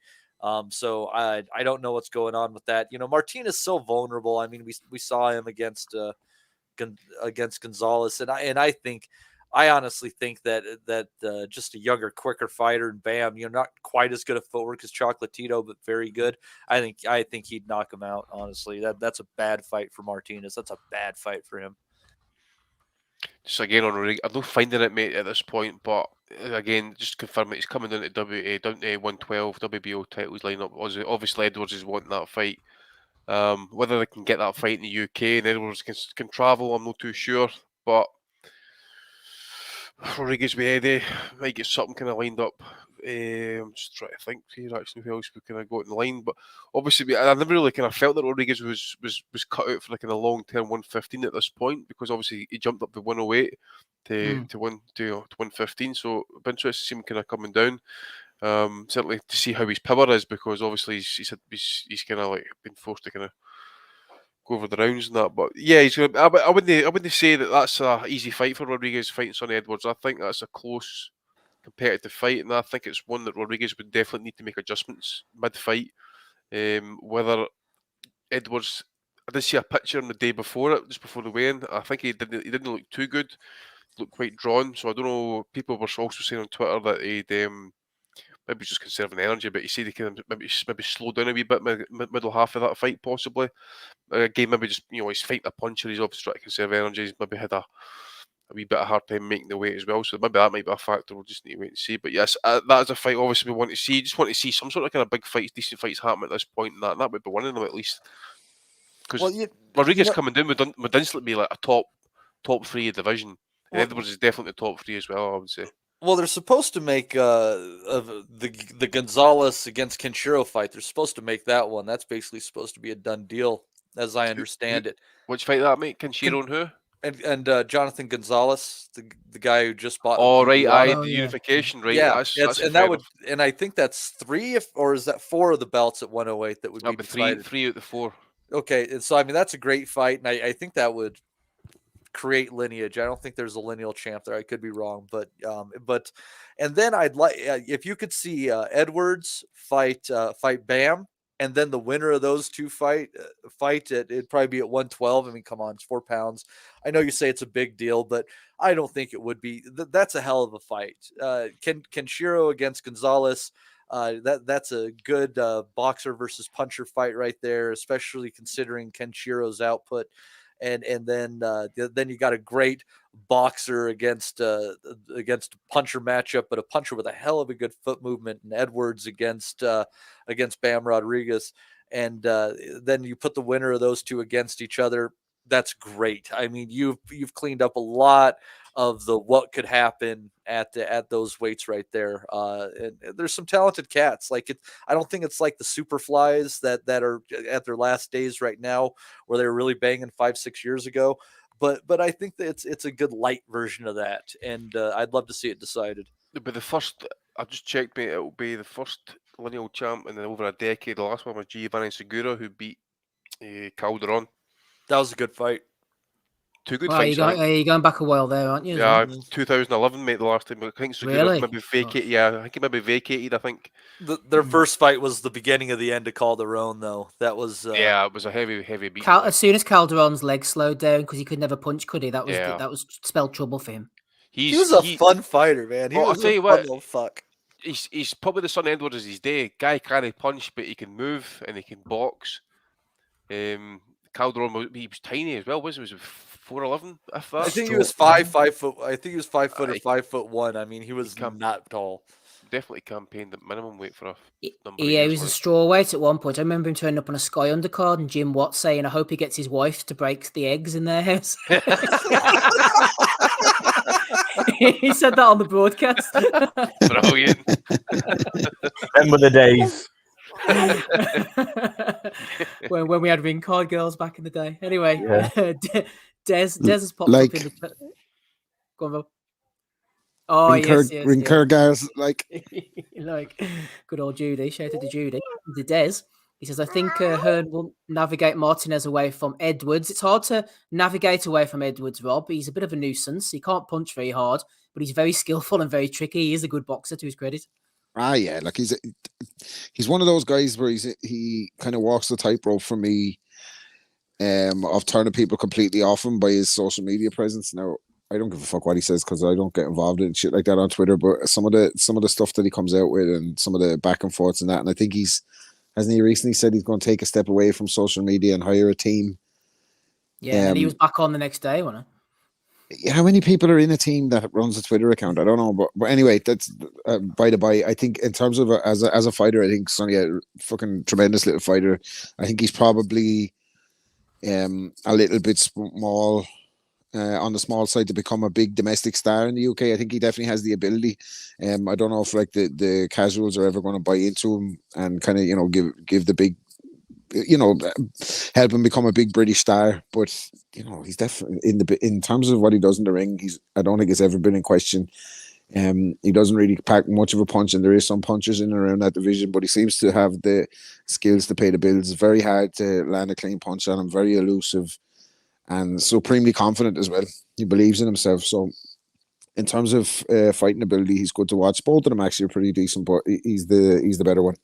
So I don't know what's going on with that. Martinez is so vulnerable. I mean, we saw him against Gonzalez, and I honestly think that just a younger, quicker fighter, and bam, not quite as good a footwork as Chocolatito, but very good. I think he'd knock him out. Honestly, that's a bad fight for Martinez. That's a bad fight for him. Just again on, I'm not finding it, mate, at this point. But again, just confirm it. He's coming down to 112 WBO titles lineup. Obviously, Edwards is wanting that fight. Whether they can get that fight in the UK and Edwards can travel, I'm not too sure. But Rodriguez with Eddie might get something kind of lined up. I'm just trying to think here actually who else we kind of got in line. But obviously, I never really kind of felt that Rodriguez was cut out for like a long-term 115 at this point, because obviously he jumped up to 108 to 115. So I've been interested to see him kind of coming down. Certainly to see how his power is, because obviously he's kind of like been forced to kind of go over the rounds and that. But yeah, I wouldn't say that that's a easy fight for Rodriguez fighting Sonny Edwards. I think that's a close competitive fight, and I think it's one that Rodriguez would definitely need to make adjustments mid-fight. Whether Edwards, I did see a picture on the day before it, just before the weigh-in. I think he didn't look too good, looked quite drawn. So I don't know. People were also saying on Twitter that he'd maybe just conserving energy, but he said he can maybe slow down a wee bit middle half of that fight, possibly. Again, maybe just he's fighting a puncher. He's obviously trying to conserve energy. He's maybe had a wee bit of hard time making the weight as well. So maybe that might be a factor. We'll just need to wait and see. But yes, that is a fight. Obviously, we want to see. Just want to see some sort of kind of big fights, decent fights happen at this point, and that would be one of them at least. Because Rodriguez coming down would instantly be like a top 3 of division. And Edwards is definitely the top 3 as well, I would say. Well, they're supposed to make the Gonzalez against Kenshiro fight. They're supposed to make that one. That's basically supposed to be a done deal, as I understand it. Which fight that, mate? Kenshiro and who? And Jonathan Gonzalez, the guy who just bought. Oh right, the unification, right? Yeah, that's and I think that's 3, or is that 4 of the belts at 108 that would be decided? 3 out of 4. Okay, and so I mean that's a great fight, and I think that would create lineage. I don't think there's a lineal champ there. I could be wrong, but and then I'd like if you could see Edwards fight Bam, and then the winner of those two fight it'd probably be at 112. I mean, come on, it's 4 pounds. I know you say it's a big deal, but I don't think it would be. That's a hell of a fight. Kenshiro against Gonzalez. That's a good boxer versus puncher fight right there, especially considering Kenshiro's output. And then you got a great boxer against puncher matchup, but a puncher with a hell of a good foot movement, and Edwards against Bam Rodriguez, and then you put the winner of those two against each other. That's great. I mean, you've cleaned up a lot of the what could happen at those weights right there. And there's some talented cats. I don't think it's like the super flies that are at their last days right now, where they were really banging 5-6 years ago. But I think that it's a good light version of that, and I'd love to see it decided. But the first, I just checked, mate. It will be the first lineal champ in over a decade. The last one was Giovanni Segura, who beat Calderon. That was a good fight. 2 good fights. You're going back a while there, aren't you? Yeah, 2011, mate. The last time I think Segura maybe vacated. Yeah, I think he maybe vacated. I think their first fight was the beginning of the end of Calderon, though. That was it was a heavy beat. As soon as Calderon's legs slowed down because he could never punch, could he? That was spelled trouble for him. He was a fun fighter, man. I'll tell you what. Fuck. He's probably the son of Edwards is his day. Guy can't punch, but he can move and he can box. Calderon, he was tiny as well. Was 4'11"? I think he was 5 foot. I think he was 5 foot or 5'1". I mean, he was not tall. Definitely campaigned at minimum weight for a number. Yeah, he was a straw weight at one point. I remember him turning up on a Sky Undercard and Jim Watt saying, "I hope he gets his wife to break the eggs in their house." He said that on the broadcast. Brilliant. Remember the days. when we had ring card girls back in the day. Anyway, Des has popped up in the. Go on, Rob. Oh, yes. Ring guys, like good old Judy. Shout out to Judy. To Des. He says, I think Hearn will navigate Martinez away from Edwards. It's hard to navigate away from Edwards, Rob. He's a bit of a nuisance. He can't punch very hard, but he's very skillful and very tricky. He is a good boxer, to his credit. Yeah, like he's one of those guys where he kind of walks the tightrope for me of turning people completely off him by his social media presence. Now, I don't give a fuck what he says because I don't get involved in shit like that on Twitter, but some of the stuff that he comes out with and some of the back and forths and that, and I think hasn't he recently said he's going to take a step away from social media and hire a team? Yeah, and he was back on the next day, wasn't he? How many people are in a team that runs a Twitter account? I don't know, but anyway, that's by the by. I think in terms of as a fighter, I think Sonny a fucking tremendous little fighter. I think he's probably a little bit small on the small side to become a big domestic star in the UK. I think he definitely has the ability. I don't know if like the casuals are ever going to buy into him and kind of give the big. Help him become a big British star, but he's definitely in terms of what he does in the ring. I don't think it's ever been in question. He doesn't really pack much of a punch, and there is some punches in and around that division, but he seems to have the skills to pay the bills. It's very hard to land a clean punch on him. Very elusive, and supremely confident as well. He believes in himself. So, in terms of fighting ability, he's good to watch. Both of them actually are pretty decent, but he's the better one.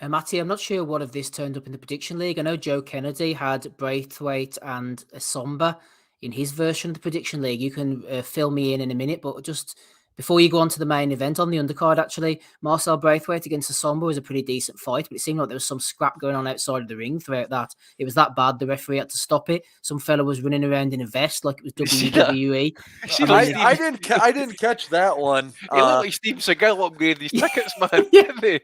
Matty, I'm not sure what of this turned up in the prediction league. I know Joe Kennedy had Braithwaite and Somba in his version of the prediction league. You can fill me in a minute, but just Before you go on to the main event on the undercard, actually, Marcel Braithwaite against Asomba was a pretty decent fight, but it seemed like there was some scrap going on outside of the ring throughout that. It was that bad, the referee had to stop it. Some fella was running around in a vest like it was WWE. I didn't catch that one. He looked like Steven Seagal upgraded his tickets, man. Didn't he?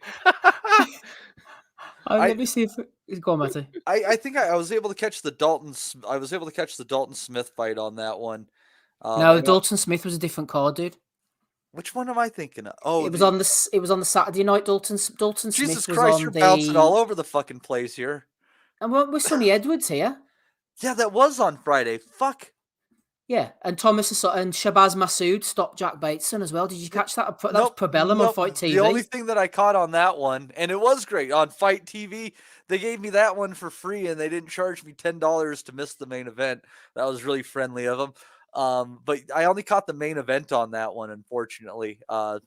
Let me see if go on, Matty. I think I was able to catch the Dalton. I was able to catch the Dalton Smith fight on that one. No, Dalton Smith was a different card, dude. Which one am I thinking of? Oh, it was on the Saturday night. Dalton Smith Jesus was Christ, on you're the... bouncing all over the fucking place here. And we're Sonny Edwards here. Yeah, that was on Friday. Fuck. Yeah, and Thomas and Shabazz Massoud stopped Jack Bateson as well. Did you catch that? That was Probellum on Fight TV. The only thing that I caught on that one, and it was great, on Fight TV, they gave me that one for free, and they didn't charge me $10 to miss the main event. That was really friendly of them. But I only caught the main event on that one, unfortunately. I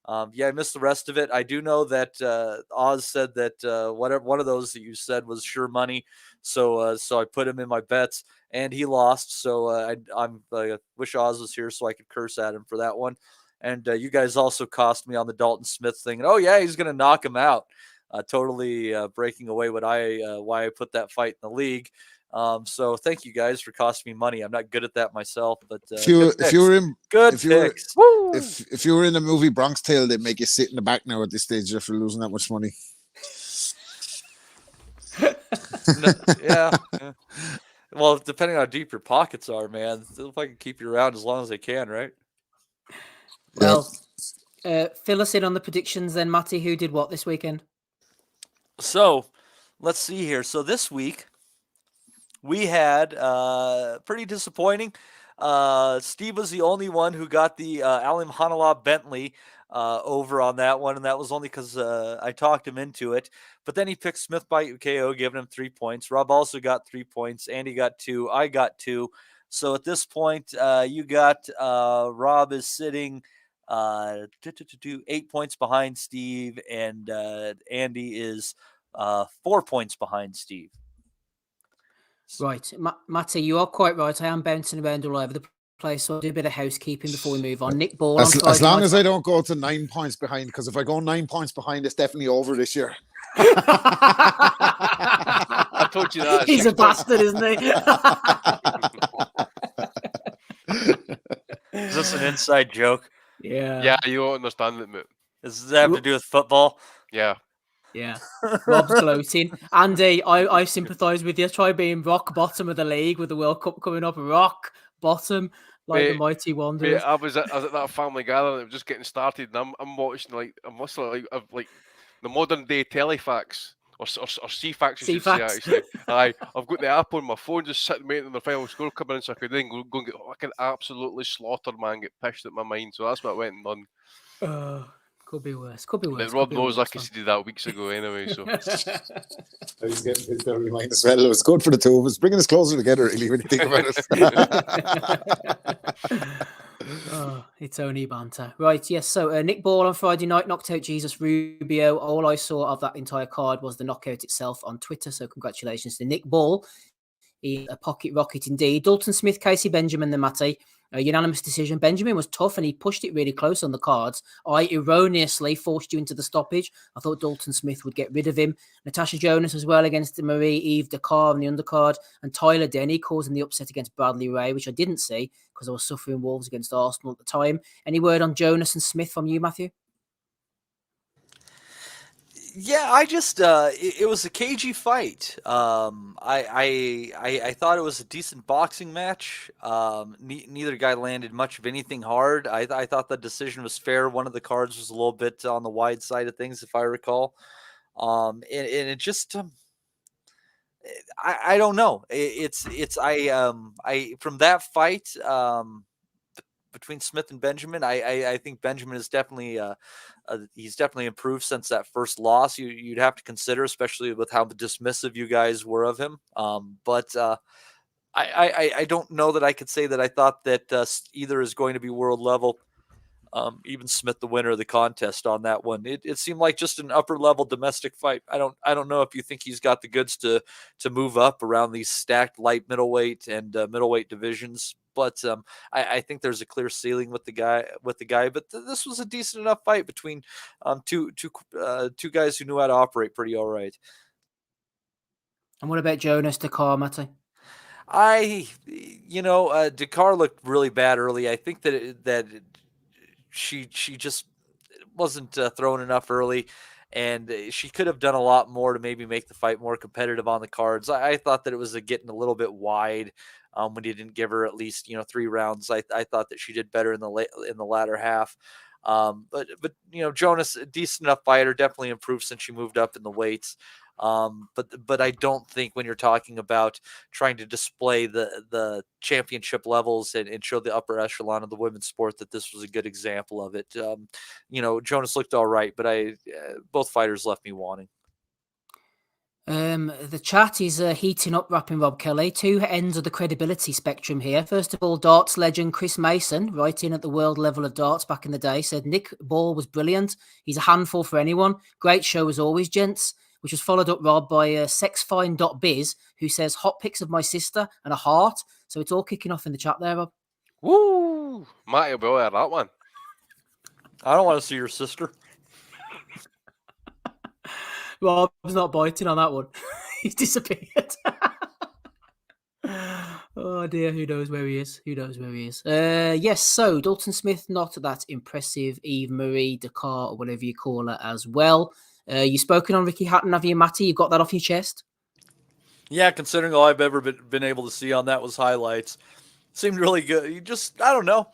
missed the rest of it. I do know that Oz said that one of those that you said was sure money. So I put him in my bets, and he lost. So I wish Oz was here so I could curse at him for that one. And you guys also cost me on the Dalton Smith thing. And, oh, yeah, he's going to knock him out. Totally breaking away why I put that fight in the league. So thank you guys for costing me money. I'm not good at that myself, but if you were in if you were in the movie Bronx Tale, they'd make you sit in the back now at this stage after losing that much money. Yeah. Well, depending on how deep your pockets are, man, if I can keep you around as long as they can, right? Well, fill us in on the predictions then, Matty. Who did what this weekend? So let's see here. So this week we had pretty disappointing. Steve was the only one who got the Alimkhanuly Bentley over on that one, and that was only because I talked him into it. But then he picked Smith by KO, giving him 3 points. Rob also got 3 points. Andy got 2. I got 2. So at this point, you got Rob is sitting 8 points behind Steve, and Andy is 4 points behind Steve. Right, Matty, you are quite right. I am bouncing around all over the place, so I'll do a bit of housekeeping before we move on. Nick Ball. As long as I don't go to 9 points behind, because if I go 9 points behind, it's definitely over this year. I told you that. He's a bastard, isn't he? Is this an inside joke? Yeah. Yeah, you don't understand it, mate. Does that have to do with football? Yeah. Yeah. Rob's gloating. Andy, I sympathise with you. Try being rock bottom of the league with the World Cup coming up. Rock bottom, like the mighty Wanderers. I was at that family gathering. It was just getting started, and I'm watching I'm like the modern day telefax or CFAX. You should say, actually. I've got the app on my phone, just sitting waiting on the final score coming in, so I could then go and get. I can absolutely slaughter, man. Get pished at my mind. So that's what I went and done. Could be worse. Could be worse. Rob knows I conceded that weeks ago anyway. So He's getting his very mind as well. It was good for the two of us, bringing us closer together. Really, when you think about it. It's only banter, right? Yes. So Nick Ball on Friday night knocked out Jesus Rubio. All I saw of that entire card was the knockout itself on Twitter. So congratulations to Nick Ball. He's a pocket rocket indeed. Dalton Smith, Casey Benjamin, the Matty. A unanimous decision. Benjamin was tough and he pushed it really close on the cards. I erroneously forced you into the stoppage. I thought Dalton Smith would get rid of him. Natasha Jonas as well against Marie-Eve Dakar on the undercard. And Tyler Denny causing the upset against Bradley Ray, which I didn't see because I was suffering Wolves against Arsenal at the time. Any word on Jonas and Smith from you, Matthew? Yeah, I just it was a cagey fight. I thought it was a decent boxing match. Neither guy landed much of anything hard. I thought the decision was fair. One of the cards was a little bit on the wide side of things, if I recall. And it just I don't know. I from that fight between Smith and Benjamin, I think Benjamin is definitely he's definitely improved since that first loss. You'd have to consider, especially with how dismissive you guys were of him. But I don't know that I could say that I thought that either is going to be world level. Even Smith, the winner of the contest on that one, it seemed like just an upper level domestic fight. I don't know if you think he's got the goods to move up around these stacked light middleweight and middleweight divisions. but I think there's a clear ceiling with the guy. But this was a decent enough fight between two guys who knew how to operate pretty all right. And what about Jonas Dakar, Matty? Dakar looked really bad early. I think that she just wasn't throwing enough early, and she could have done a lot more to maybe make the fight more competitive on the cards. I thought that it was getting a little bit wide when you didn't give her at least 3 rounds. I thought that she did better in the latter half. But Jonas, a decent enough fighter, definitely improved since she moved up in the weights. But I don't think when you're talking about trying to display the championship levels and show the upper echelon of the women's sport that this was a good example of it. Jonas looked all right, but both fighters left me wanting. The chat is heating up, rapping Rob Kelly. 2 ends of the credibility spectrum here. First of all, darts legend Chris Mason, writing at the world level of darts back in the day, said Nick Ball was brilliant. He's a handful for anyone. Great show as always, gents. Which was followed up, Rob, by sexfine.biz, who says hot pics of my sister and a heart. So it's all kicking off in the chat there, Rob. Woo! Matty will be aware of that one. I don't want to see your sister. Rob's not biting on that one. He's disappeared. Oh dear, who knows where he is? Yes, so Dalton Smith, not that impressive. Eve Marie Dakar, or whatever you call her as well. You spoken on Ricky Hatton, have you, Matty? You got that off your chest? Yeah, considering all I've ever been able to see on that was highlights. Seemed really good. I don't know.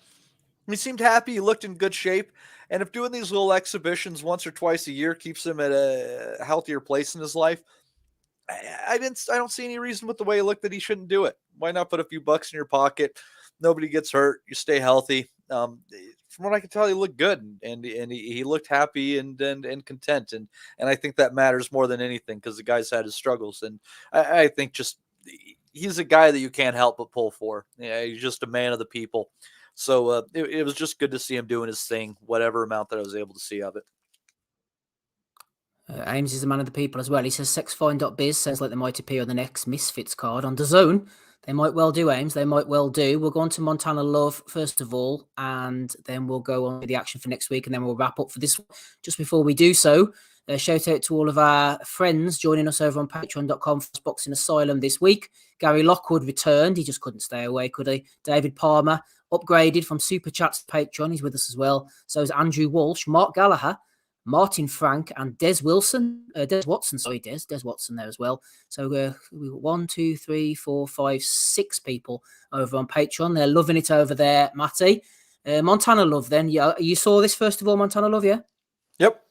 He seemed happy. He looked in good shape. And if doing these little exhibitions once or twice a year keeps him at a healthier place in his life, I don't see any reason with the way he looked that he shouldn't do it. Why not put a few bucks in your pocket? Nobody gets hurt. You stay healthy. From what I can tell, he looked good, and he looked happy and content, and I think that matters more than anything because the guy's had his struggles, and I think just he's a guy that you can't help but pull for. Yeah, he's just a man of the people. So it was just good to see him doing his thing, whatever amount that I was able to see of it. Ames is a man of the people as well. He says sexfine.biz sounds like they might appear on the next Misfits card on DAZN. They might well do, Ames. They might well do. We'll go on to Montana Love first of all, and then we'll go on with the action for next week, and then we'll wrap up for this one. Just before we do so, shout out to all of our friends joining us over on patreon.com for Boxing Asylum this week. Gary Lockwood returned. He just couldn't stay away, could he? David Palmer upgraded from Super Chats to Patreon. He's with us as well. So is Andrew Walsh, Mark Gallagher, Martin Frank, and Des Watson there as well. So we've got 1, 2, 3, 4, 5, 6 people over on Patreon. They're loving it over there, Matty. Montana Love then. Yeah, you saw this first of all, Montana Love, yeah? Yep.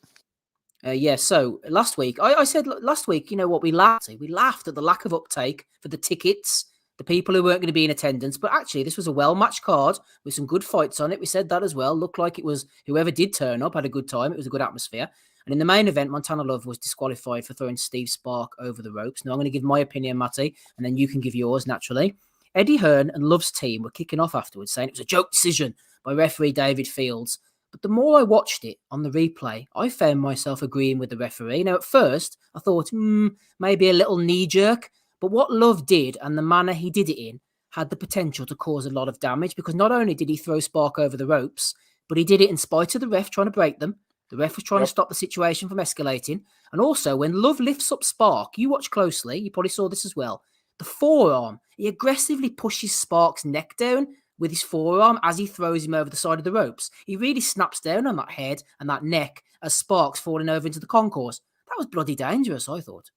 Yeah, so last week, I said last week, you know what, we laughed at the lack of uptake for the tickets, the people who weren't going to be in attendance, but actually this was a well-matched card with some good fights on it. We said that as well. Looked like it was whoever did turn up had a good time. It was a good atmosphere. And in the main event, Montana Love was disqualified for throwing Steve Spark over the ropes. Now I'm going to give my opinion, Matty, and then you can give yours naturally. Eddie Hearn and Love's team were kicking off afterwards, saying it was a joke decision by referee David Fields. But the more I watched it on the replay, I found myself agreeing with the referee. Now, at first, I thought, maybe a little knee-jerk. But what Love did and the manner he did it in had the potential to cause a lot of damage, because not only did he throw Spark over the ropes, but he did it in spite of the ref trying to break them. The ref was trying to stop the situation from escalating. And also, when Love lifts up Spark, you watch closely, you probably saw this as well, the forearm, he aggressively pushes Spark's neck down with his forearm as he throws him over the side of the ropes. He really snaps down on that head and that neck as Spark's falling over into the concourse. That was bloody dangerous, I thought.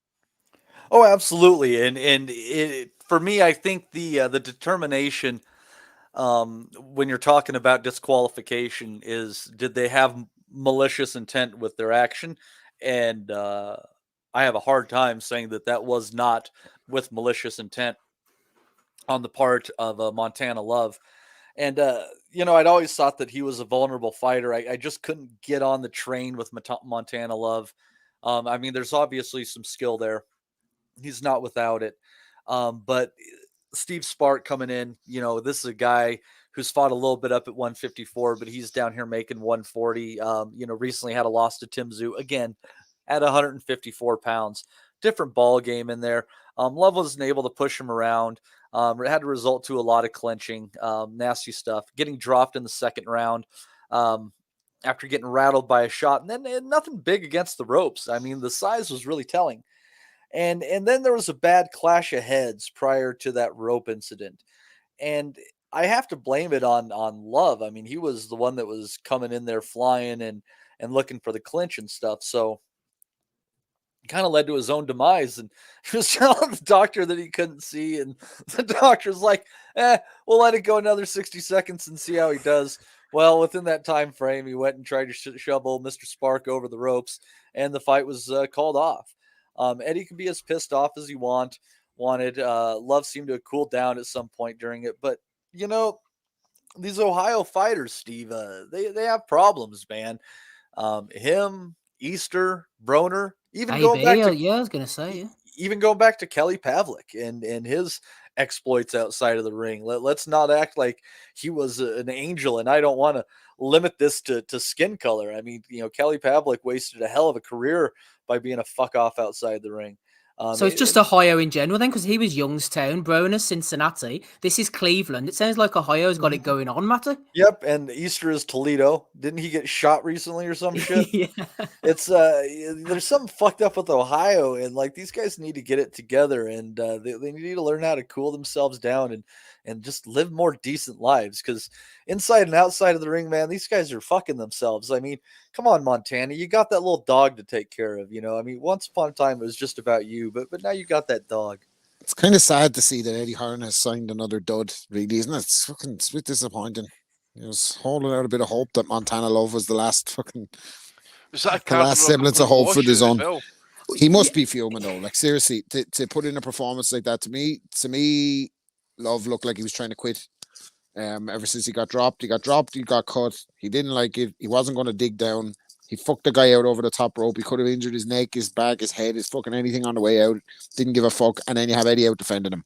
Oh, absolutely. And for me, I think the determination when you're talking about disqualification is, did they have malicious intent with their action? And I have a hard time saying that was not with malicious intent on the part of Montana Love. And, I'd always thought that he was a vulnerable fighter. I just couldn't get on the train with Montana Love. I mean, there's obviously some skill there. He's not without it. But Steve Spark coming in, this is a guy who's fought a little bit up at 154, but he's down here making 140. Recently had a loss to Tim Tszyu, again, at 154 pounds. Different ball game in there. Love wasn't able to push him around. It had to result to a lot of clinching, nasty stuff, getting dropped in the second round after getting rattled by a shot, and then nothing big against the ropes. I mean, the size was really telling. And then there was a bad clash of heads prior to that rope incident. And I have to blame it on Love. I mean, he was the one that was coming in there flying and looking for the clinch and stuff. So kind of led to his own demise. And he was telling the doctor that he couldn't see. And the doctor's like, we'll let it go another 60 seconds and see how he does. Well, within that time frame, he went and tried to shovel Mr. Spark over the ropes, and the fight was called off. Eddie can be as pissed off as he wanted. Love seemed to have cooled down at some point during it. But, you know, these Ohio fighters, Steve, they have problems, man. Him, Easter, Broner, even going back to, I was going to say, yeah. Even going back to Kelly Pavlik and his exploits outside of the ring. Let's not act like he was an angel, and I don't want to limit this to skin color. I mean, you know, Kelly Pavlik wasted a hell of a career by being a fuck off outside the ring. So it's just Ohio in general then, because he was Youngstown, Broner, Cincinnati. This is Cleveland. It sounds like Ohio's got it going on, Matty. Yep, and Easter is Toledo. Didn't he get shot recently or some shit? Yeah. It's there's something fucked up with Ohio, and like these guys need to get it together, and they need to learn how to cool themselves down and just live more decent lives, because inside and outside of the ring, man, these guys are fucking themselves. I mean, come on, Montana, you got that little dog to take care of, you know? I mean, once upon a time it was just about you, but now you got that dog. It's kind of sad to see that Eddie Hearn has signed another dud, really, isn't it? It's a bit disappointing. I was holding out a bit of hope that Montana Love was the last semblance of hope for the zone. He must be fuming though. Like, seriously, to put in a performance like that, to me, Love looked like he was trying to quit. Ever since he got dropped, he got cut. He didn't like it. He wasn't going to dig down. He fucked the guy out over the top rope. He could have injured his neck, his back, his head, his fucking anything on the way out. Didn't give a fuck. And then you have Eddie out defending him.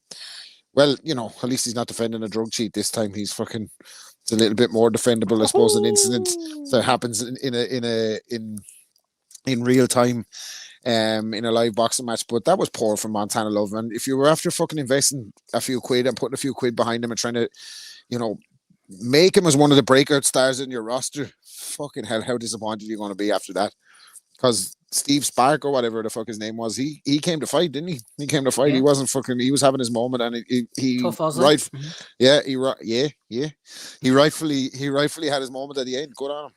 Well, you know, at least he's not defending a drug cheat this time. He's fucking. It's a little bit more defendable, I suppose. An incident that happens in real time, in a live boxing match. But that was poor from Montana Love. And if you were after fucking investing a few quid and putting a few quid behind him and trying to, you know, make him as one of the breakout stars in your roster, fucking hell, how disappointed are you going to be after that? Because Steve Spark or whatever the fuck his name was, he came to fight, didn't he? He came to fight. Yeah. He wasn't fucking. He was having his moment, and he Tough Aussie. He rightfully had his moment at the end. Good on him.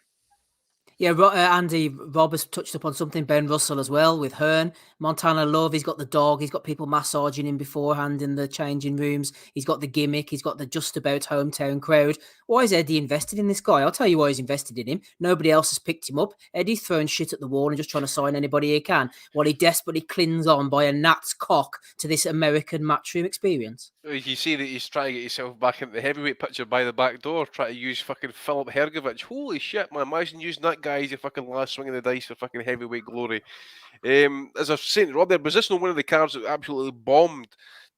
Yeah, Andy, Rob has touched upon something. Ben Russell as well with Hearn. Montana Love, he's got the dog. He's got people massaging him beforehand in the changing rooms. He's got the gimmick. He's got the just about hometown crowd. Why is Eddie invested in this guy? I'll tell you why he's invested in him. Nobody else has picked him up. Eddie's throwing shit at the wall and just trying to sign anybody he can, while he desperately clings on by a gnat's cock to this American matchroom experience. You see that he's trying to get himself back into the heavyweight picture by the back door, trying to use fucking Philip Hergovich. Holy shit, man. Imagine using that guy as your fucking last swing of the dice for fucking heavyweight glory. As I was saying to Rob there, was this not one of the cards that absolutely bombed?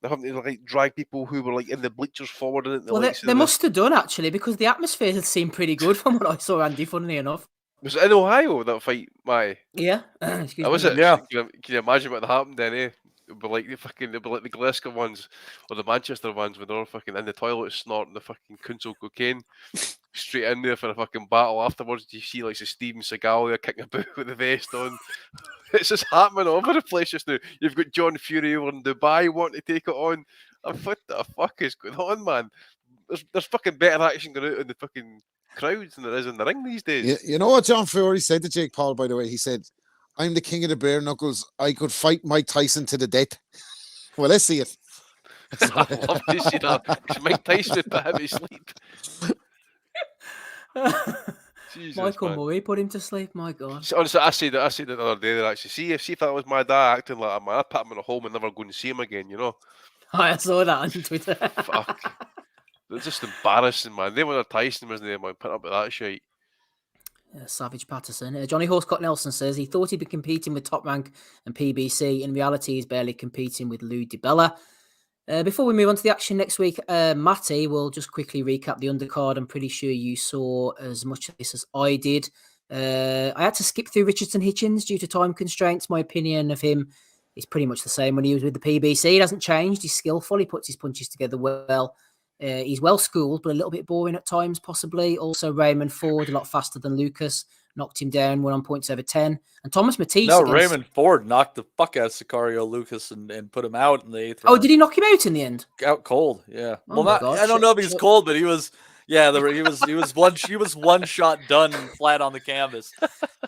They're having to like drag people who were like in the bleachers forward in it. Well, they must have done actually, because the atmosphere had seemed pretty good from what I saw, Andy, funnily enough. Was it in Ohio, that fight, Yeah. Was it? Yeah. Can you imagine what happened then, eh? It'd be like the Glasgow ones or the Manchester ones when they're all fucking in the toilet snorting the fucking Kunzel cocaine straight in there for a fucking battle. Afterwards, you see like Steven Seagal there kicking about with the vest on. It's just happening all over the place just now. You've got John Fury over in Dubai wanting to take it on. What the fuck is going on, man? There's fucking better action going out in the fucking crowds than there is in the ring these days. You know what John Fury said to Jake Paul, by the way? He said, "I'm the king of the bare knuckles. I could fight Mike Tyson to the death." Well, let's see it. I love to see that. Mike Tyson would put him to sleep. Jesus, Michael man. Murray put him to sleep. My God. Honestly, I said it the other day. That actually, see if that was my dad acting like that, man, I'd put him in a home and never go and see him again. You know. I saw that on Twitter. Fuck. They're just embarrassing, man. They were Tyson, wasn't they, man? Put up with that shit. Savage Patterson. Johnny Horsecott Nelson says he thought he'd be competing with Top Rank and PBC. In reality, he's barely competing with Lou DiBella. Before we move on to the action next week, Matty will just quickly recap the undercard. I'm pretty sure you saw as much of this as I did. I had to skip through Richardson Hitchens due to time constraints. My opinion of him It's pretty much the same when he was with the PBC. He hasn't changed. He's skillful. He puts his punches together well. He's well schooled, but a little bit boring at times, possibly. Also, Raymond Ford, a lot faster than Lucas, knocked him down, won on points over 10. And Thomas Matisse. No, Raymond Ford knocked the fuck out of Sicario Lucas and put him out in the 8th round. Oh, did he knock him out in the end? Out cold, yeah. Oh well, God, I don't know if he's cold, but he was. Yeah, he was one shot done flat on the canvas.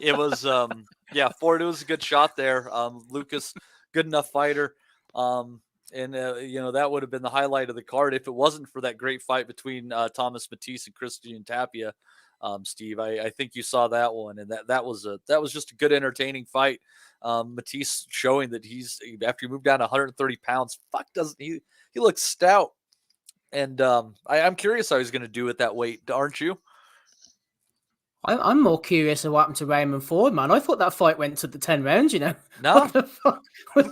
It was Ford. It was a good shot there. Lucas, good enough fighter. That would have been the highlight of the card if it wasn't for that great fight between Thomas Matisse and Christian Tapia. Steve, I think you saw that one, and that was just a good, entertaining fight. Matisse showing that he's, after he moved down 130 pounds, doesn't he looks stout. And I'm curious how he's going to do at that weight, aren't you? I'm more curious of what happened to Raymond Ford, man. I thought that fight went to the 10 rounds, you know. No. What the fuck? It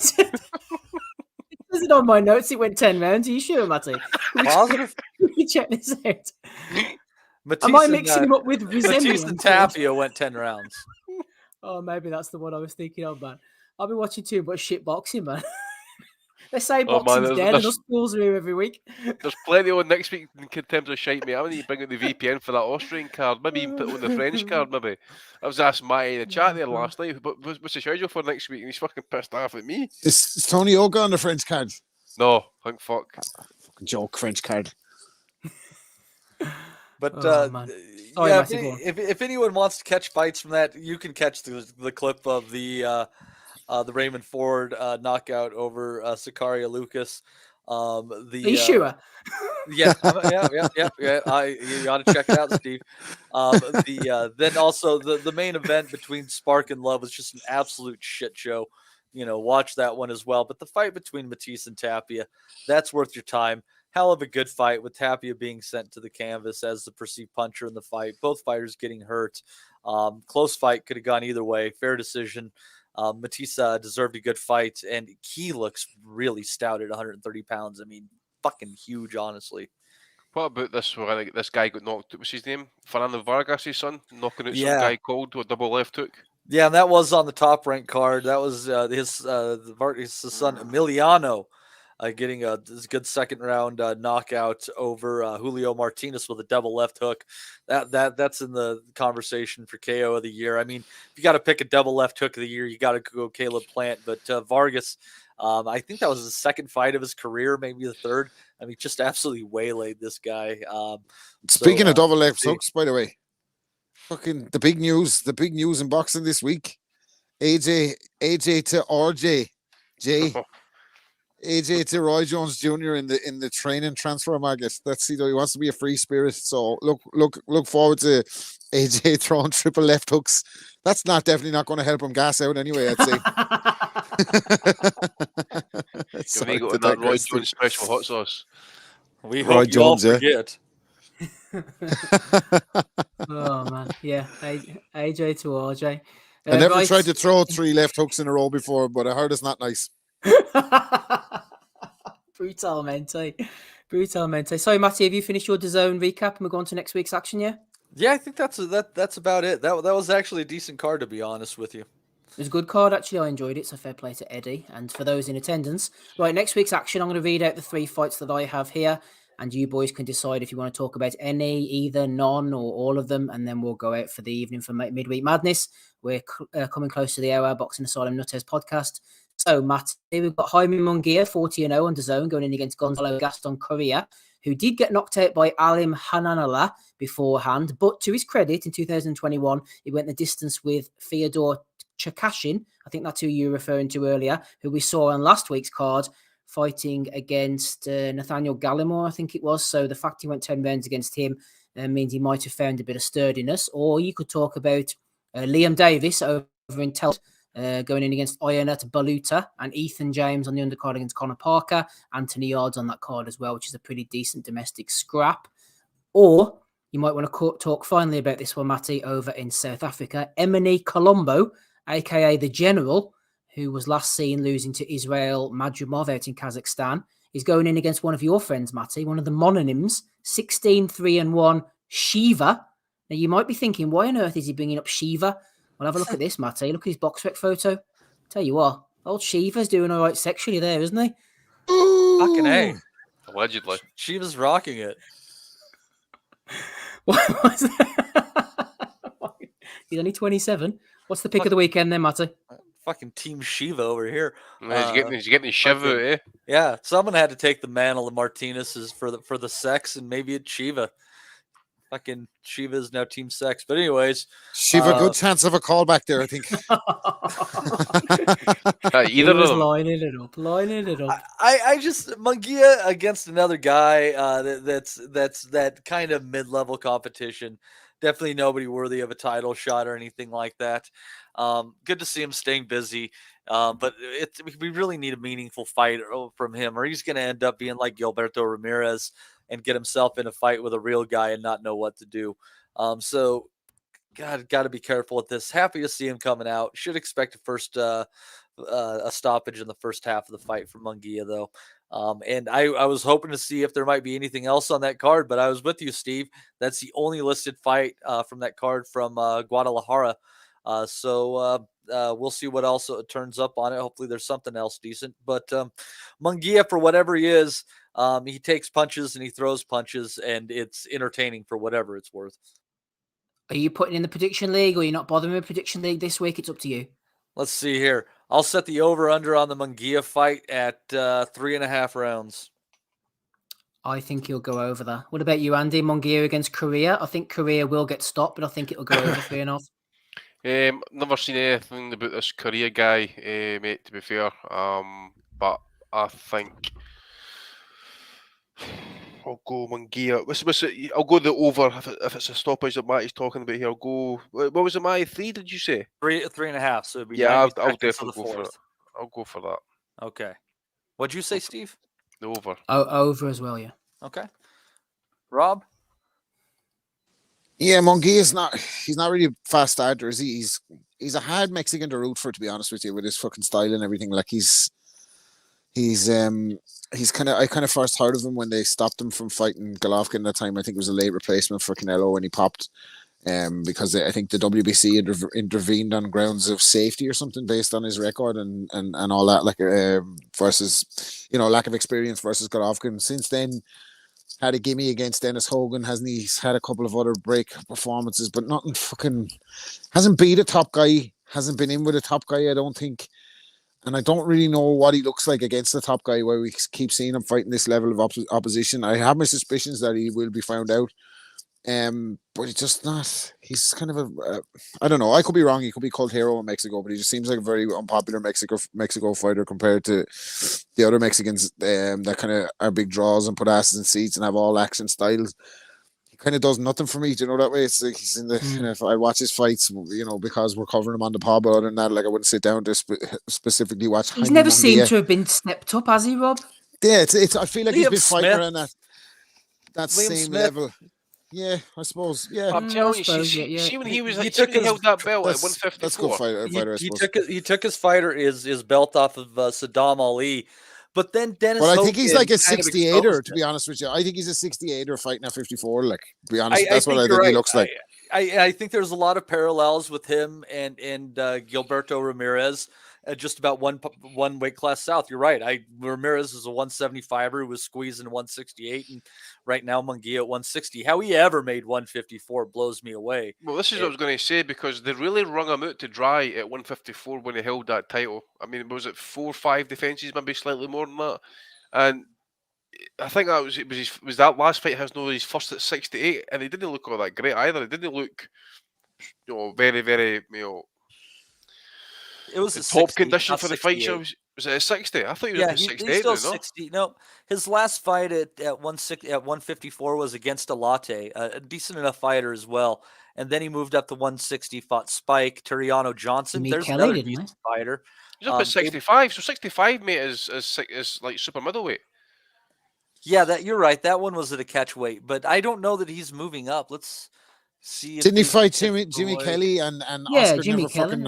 says it on my notes. It went 10 rounds. Are you sure, Matty? Positive. Let me check this out. Matisse Am I mixing him up with Matisse and Tapia went 10 rounds. Oh, maybe that's the one I was thinking of, man. I've been watching too much shit boxing, man. They say boxing's dead, and us fools are here every week. There's plenty on next week in terms of shite, mate. I need to bring out the VPN for that Austrian card. Maybe even put on the French card, maybe. I was asking Matty in the chat there last night, but what's the schedule for next week? And he's fucking pissed off at me. Is Tony Oga on the French card? No, thank fuck. Fucking joke, French card. But if anyone wants to catch bites from that, you can catch the clip of the Raymond Ford knockout over Sicario Lucas. Are you sure? Yeah. You got to check it out, Steve. Then also the main event between Spark and Love was just an absolute shit show. Watch that one as well. But the fight between Matisse and Tapia, that's worth your time. Hell of a good fight with Tapia being sent to the canvas as the perceived puncher in the fight. Both fighters getting hurt. Close fight, could have gone either way. Fair decision. Matisse deserved a good fight, and he looks really stout at 130 pounds. I mean, fucking huge, honestly. What about this one? I think this guy got knocked. What's his name? Fernando Vargas' son, knocking out some guy cold with a double left hook. Yeah, and that was on the top ranked card. That was his son Emiliano getting a good second round knockout over Julio Martinez with a double left hook. That's in the conversation for KO of the year. I mean, if you got to pick a double left hook of the year, you got to go Caleb Plant. But Vargas, I think that was the second fight of his career, maybe the third. I mean, just absolutely waylaid this guy. Speaking of double left hooks, by the way, fucking the big news in boxing this week. AJ to RJ, AJ to Roy Jones Jr. in the training transfer market. Let's see, though, he wants to be a free spirit. So look forward to AJ throwing triple left hooks. That's definitely not going to help him gas out anyway, I'd say. Sorry, got that Roy Jones special hot sauce. We hope you all forget. Oh man, yeah, AJ to RJ. I never tried to throw 3 left hooks in a row before, but I heard it's not nice. Brutalmente. Sorry, Matty, have you finished your DAZN recap and we're going to next week's action? Yeah, I think that's about it. That was actually a decent card, to be honest with you. It was a good card, actually. I enjoyed it, so fair play to Eddie. And for those in attendance, right, next week's action, I'm going to read out the 3 fights that I have here, and you boys can decide if you want to talk about any, either, none, or all of them, and then we'll go out for the evening for Midweek Madness. We're coming close to the hour, Boxing Asylum Nuthouse podcast. So, Matt, we've got Jaime Munguia, 40-0 on DAZN, going in against Gonzalo Gaston Correa, who did get knocked out by Alimkhanuly beforehand. But to his credit, in 2021, he went the distance with Fyodor Cherkashin. I think that's who you were referring to earlier, who we saw on last week's card, fighting against Nathaniel Gallimore, I think it was. So the fact he went 10 rounds against him means he might have found a bit of sturdiness. Or you could talk about Liam Davis over in Tel going in against Ionut Baluta, and Ethan James on the undercard against Conor Parker. Anthony Yards on that card as well, which is a pretty decent domestic scrap. Or you might want to talk finally about this one, Matty, over in South Africa. Emini Colombo, a.k.a. The General, who was last seen losing to Israel Madjumov out in Kazakhstan, is going in against one of your friends, Matty, one of the mononyms, 16-3-1, Shiva. Now, you might be thinking, why on earth is he bringing up Shiva? Well, have a look at this, Matty. Look at his box rec photo. Tell you what, old Shiva's doing all right sexually there, isn't he? Fucking A. Allegedly. Shiva's rocking it. What was that? He's only 27. What's the pick of the weekend then, Matty? Fucking Team Shiva over here. He's getting his shiva, eh? Yeah, someone had to take the mantle of Martinez's for the sex, and maybe it's Shiva. Fucking Shiva is now Team Sex. But anyways, Shiva, good chance of a callback there, I think. Either of them. Lining it up. I just Munguia against another guy that's that kind of mid-level competition. Definitely nobody worthy of a title shot or anything like that. Good to see him staying busy, but we really need a meaningful fight from him, or he's going to end up being like Gilberto Ramirez and get himself in a fight with a real guy and not know what to do. So, got to be careful with this. Happy to see him coming out. Should expect a stoppage in the first half of the fight for Munguia, though. And I was hoping to see if there might be anything else on that card, but I was with you, Steve. That's the only listed fight from that card from Guadalajara. So we'll see what else turns up on it. Hopefully there's something else decent. But Munguia, for whatever he is, he takes punches and he throws punches, and it's entertaining for whatever it's worth. Are you putting in the prediction league, or are you not bothering with prediction league this week? It's up to you. Let's see here. I'll set the over-under on the Munguia fight at 3.5 rounds. I think he'll go over that. What about you, Andy? Munguia against Korea? I think Korea will get stopped, but I think it'll go over 3.5. Never seen anything about this Korea guy, mate, to be fair. But I think I'll go Munguia. I'll go the over if it's a stoppage that Matty's talking about here. I'll go. What was it, Matty? 3? Did you say 3.5? So it'd be I'll definitely go for it. I'll go for that. Okay. What'd you say, Steve? The over. Oh, over as well, yeah. Okay. Rob? Yeah, Munguia's he's not really a fast starter, is he? He's a hard Mexican to root for, to be honest with you, with his fucking style and everything. Like he's I kind of first heard of him when they stopped him from fighting Golovkin that time. I think it was a late replacement for Canelo when he popped, because I think the WBC intervened on grounds of safety or something based on his record and all that, like versus, lack of experience versus Golovkin. Since then, had a gimme against Dennis Hogan, hasn't he? He's had a couple of other break performances, but nothing fucking, hasn't beat a top guy, hasn't been in with a top guy, I don't think. And I don't really know what he looks like against the top guy, where we keep seeing him fighting this level of opposition. I have my suspicions that he will be found out. But he's just not, he's kind of I don't know, I could be wrong, he could be called hero in Mexico, but he just seems like a very unpopular Mexico fighter compared to the other Mexicans that kind of are big draws and put asses in seats and have all action styles. He kind of does nothing for me, do you know that way? It's like he's in the, if I watch his fights, because we're covering him on the pod, but other than that, like I wouldn't sit down to specifically watch. He's never seemed to have been stepped up, has he, Rob? Yeah, it's I feel like he's been fighting around that Liam same Smith. level. Yeah, I suppose. Yeah, I'm telling you, see when he was he held that belt at 154. That's good fighter. I suppose. He took his belt off of Saddam Ali, but then Dennis. Well, I think he's like a kind of 68er. To be honest with you, I think he's a 68er fighting at 54. Like, to be honest, that's what I think right. he looks like. I think there's a lot of parallels with him and Gilberto Ramirez. Just about one weight class south. You're right. Ramirez is a 175er who was squeezing 168, and right now Munguia at 160. How he ever made 154 blows me away. Well, this is what I was going to say, because they really wrung him out to dry at 154 when he held that title. I mean, was it 4 or 5 defenses, maybe slightly more than that? And I think that was that last fight his first at 68, and he didn't look all that great either. He didn't look, very, very, It was the top 60, condition for the fight. Was it a 60? I thought he was at 68. He's still 60. No, his last fight at 154 was against Alate, a decent enough fighter as well. And then he moved up to 160, fought Spike, Turiano Johnson. There's another decent fighter. He's up at 65. So 65, mate, is like super middleweight. Yeah, you're right. That one was at a catch weight, but I don't know that he's moving up. Let's see. Didn't he fight Jimmy Kelly and Oscar? Jimmy Kelly.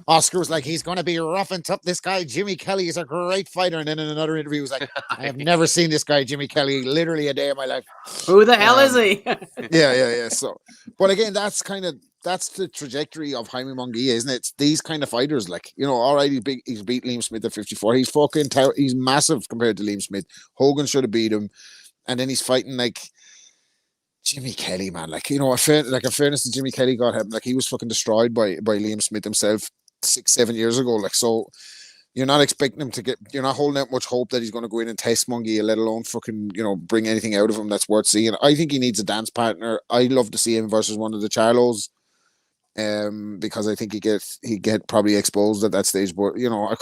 Oscar was like, he's going to be rough and tough. This guy, Jimmy Kelly, is a great fighter. And then in another interview, he was like, I have never seen this guy, Jimmy Kelly, literally a day of my life. Who the hell is he? Yeah. So, but again, that's kind of that's the trajectory of Jaime Munguia, isn't it? It's these kind of fighters, like, you know, all right, he's beat Liam Smith at 54. He's fucking he's massive compared to Liam Smith. Hogan should have beat him, and then he's fighting like Jimmy Kelly, man. Like, you know, in fairness to Jimmy Kelly, got him, like, he was fucking destroyed by Liam Smith himself 6-7 years ago. Like, so you're not expecting him to get, you're not holding out much hope that he's going to go in and test Munguia, let alone fucking, you know, bring anything out of him that's worth seeing. I think he needs a dance partner. I'd love to see him versus one of the Charlos, because I think he get probably exposed at that stage. But, you know,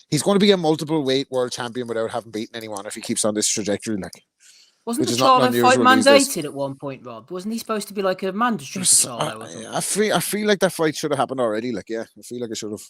he's going to be a multiple weight world champion without having beaten anyone if he keeps on this trajectory. Like, wasn't the Charlo fight mandated at one point, Rob? Wasn't he supposed to be like a mandatory for Charlo or something? I feel like that fight should have happened already. Like, yeah, I feel like it should have.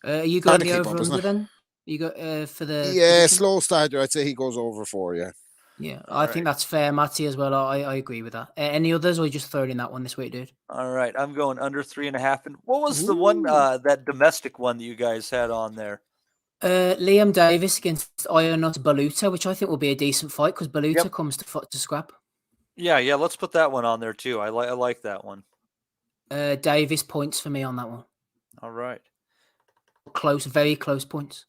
You got the over under then? You got for the slow starter. I'd say he goes over 4. Yeah. Yeah, I think that's fair, Matty, as well. I agree with that. Any others, or are you just throwing in that one this week, dude? All right, I'm going under 3.5. And what was the one that domestic one that you guys had on there? Liam Davis against Ionut Baluta, which I think will be a decent fight because Baluta comes to scrap. Yeah. Let's put that one on there too. I like that one. Davis points for me on that one. All right. Close, very close points.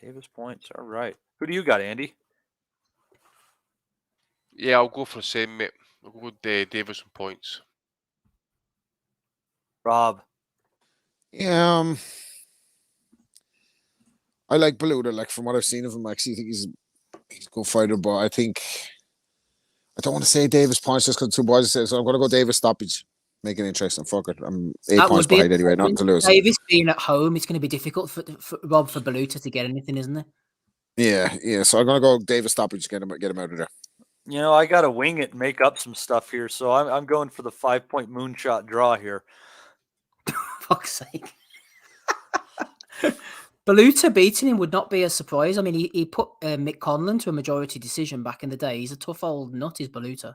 Davis points. All right. Who do you got, Andy? Yeah, I'll go for the same, mate. I'll go with Davis and points. Rob. Yeah, I like Baluta. Like, from what I've seen of him, I actually think he's a good fighter. But I don't want to say Davis points just because two boys say so. I'm going to go Davis stoppage. Make it interesting. Fuck it. I'm 8 points behind anyway. Nothing to lose. Davis being at home, it's going to be difficult for Baluta to get anything, isn't it? Yeah. So I'm going to go Davis stoppage. Get him out of there. You know, I got to wing it and make up some stuff here. So I'm going for the 5-point moonshot draw here. Fuck's sake. Baluta beating him would not be a surprise. I mean, he put Mick Conlon to a majority decision back in the day. He's a tough old nut, is Baluta.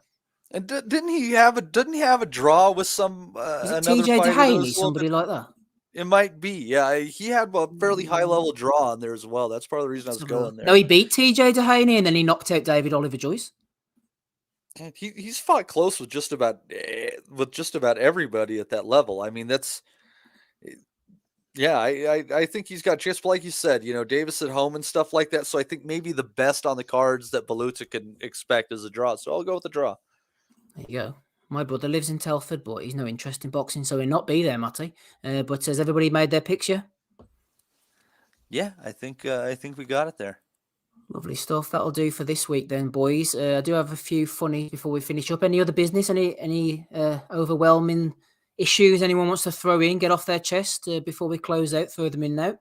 And didn't he have a draw with some is it TJ Dehaney, somebody like that? It might be, yeah. He had a fairly high level draw on there as well. That's part of the reason I was going there. No, he beat TJ Dehaney and then he knocked out David Oliver Joyce. He's fought close with just about everybody at that level. I mean, that's. Yeah, I think he's got just like you said, you know, Davis at home and stuff like that. So I think maybe the best on the cards that Baluta can expect is a draw. So I'll go with the draw. There you go. My brother lives in Telford, but he's no interest in boxing, so he'll not be there, Matty. But has everybody made their picture? Yeah, I think we got it there. Lovely stuff. That'll do for this week then, boys. I do have a few funny before we finish up. Any other business? Any overwhelming issues anyone wants to throw in, get off their chest before we close out? Throw them in now.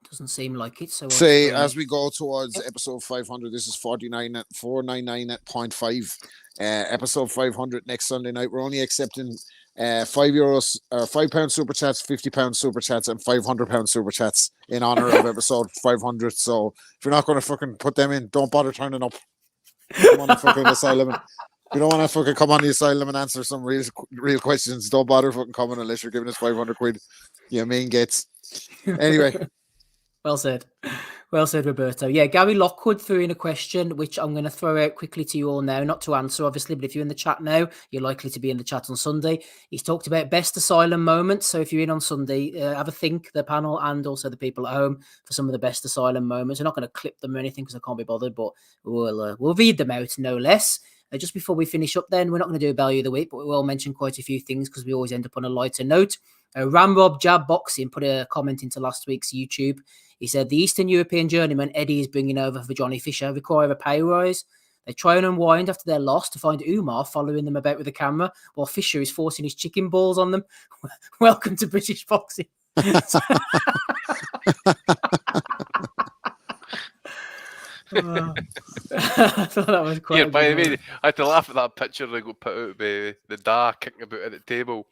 Doesn't seem like it. So say as we go towards episode 500, this is 499 at 0.5. Episode 500 next Sunday night. We're only accepting €5 or £5 super chats, £50 super chats, and £500 super chats in honor of episode 500. So if you're not going to fucking put them in, don't bother turning up. Come on the fucking Asylum. If you don't want to fucking come on the Asylum and answer some real questions, don't bother fucking coming unless you're giving us 500 quid. You mean gets. Anyway. Well said. Well said, Roberto. Yeah, Gary Lockwood threw in a question, which I'm going to throw out quickly to you all now, not to answer, obviously, but if you're in the chat now, you're likely to be in the chat on Sunday. He's talked about best Asylum moments, so if you're in on Sunday, have a think, the panel and also the people at home, for some of the best Asylum moments. We're not going to clip them or anything because I can't be bothered, but we'll read them out, no less. Just before we finish up then, we're not going to do a value of the week, but we will mention quite a few things because we always end up on a lighter note. Ramrob Jab Boxing put a comment into last week's YouTube. He said, the Eastern European journeyman Eddie is bringing over for Johnny Fisher require a pay rise. They try and unwind after their loss to find Umar following them about with a camera while Fisher is forcing his chicken balls on them. Welcome to British boxing. I thought that was quite. Yeah, by the way, I had to laugh at that picture they got put out by the Da kicking about at the table.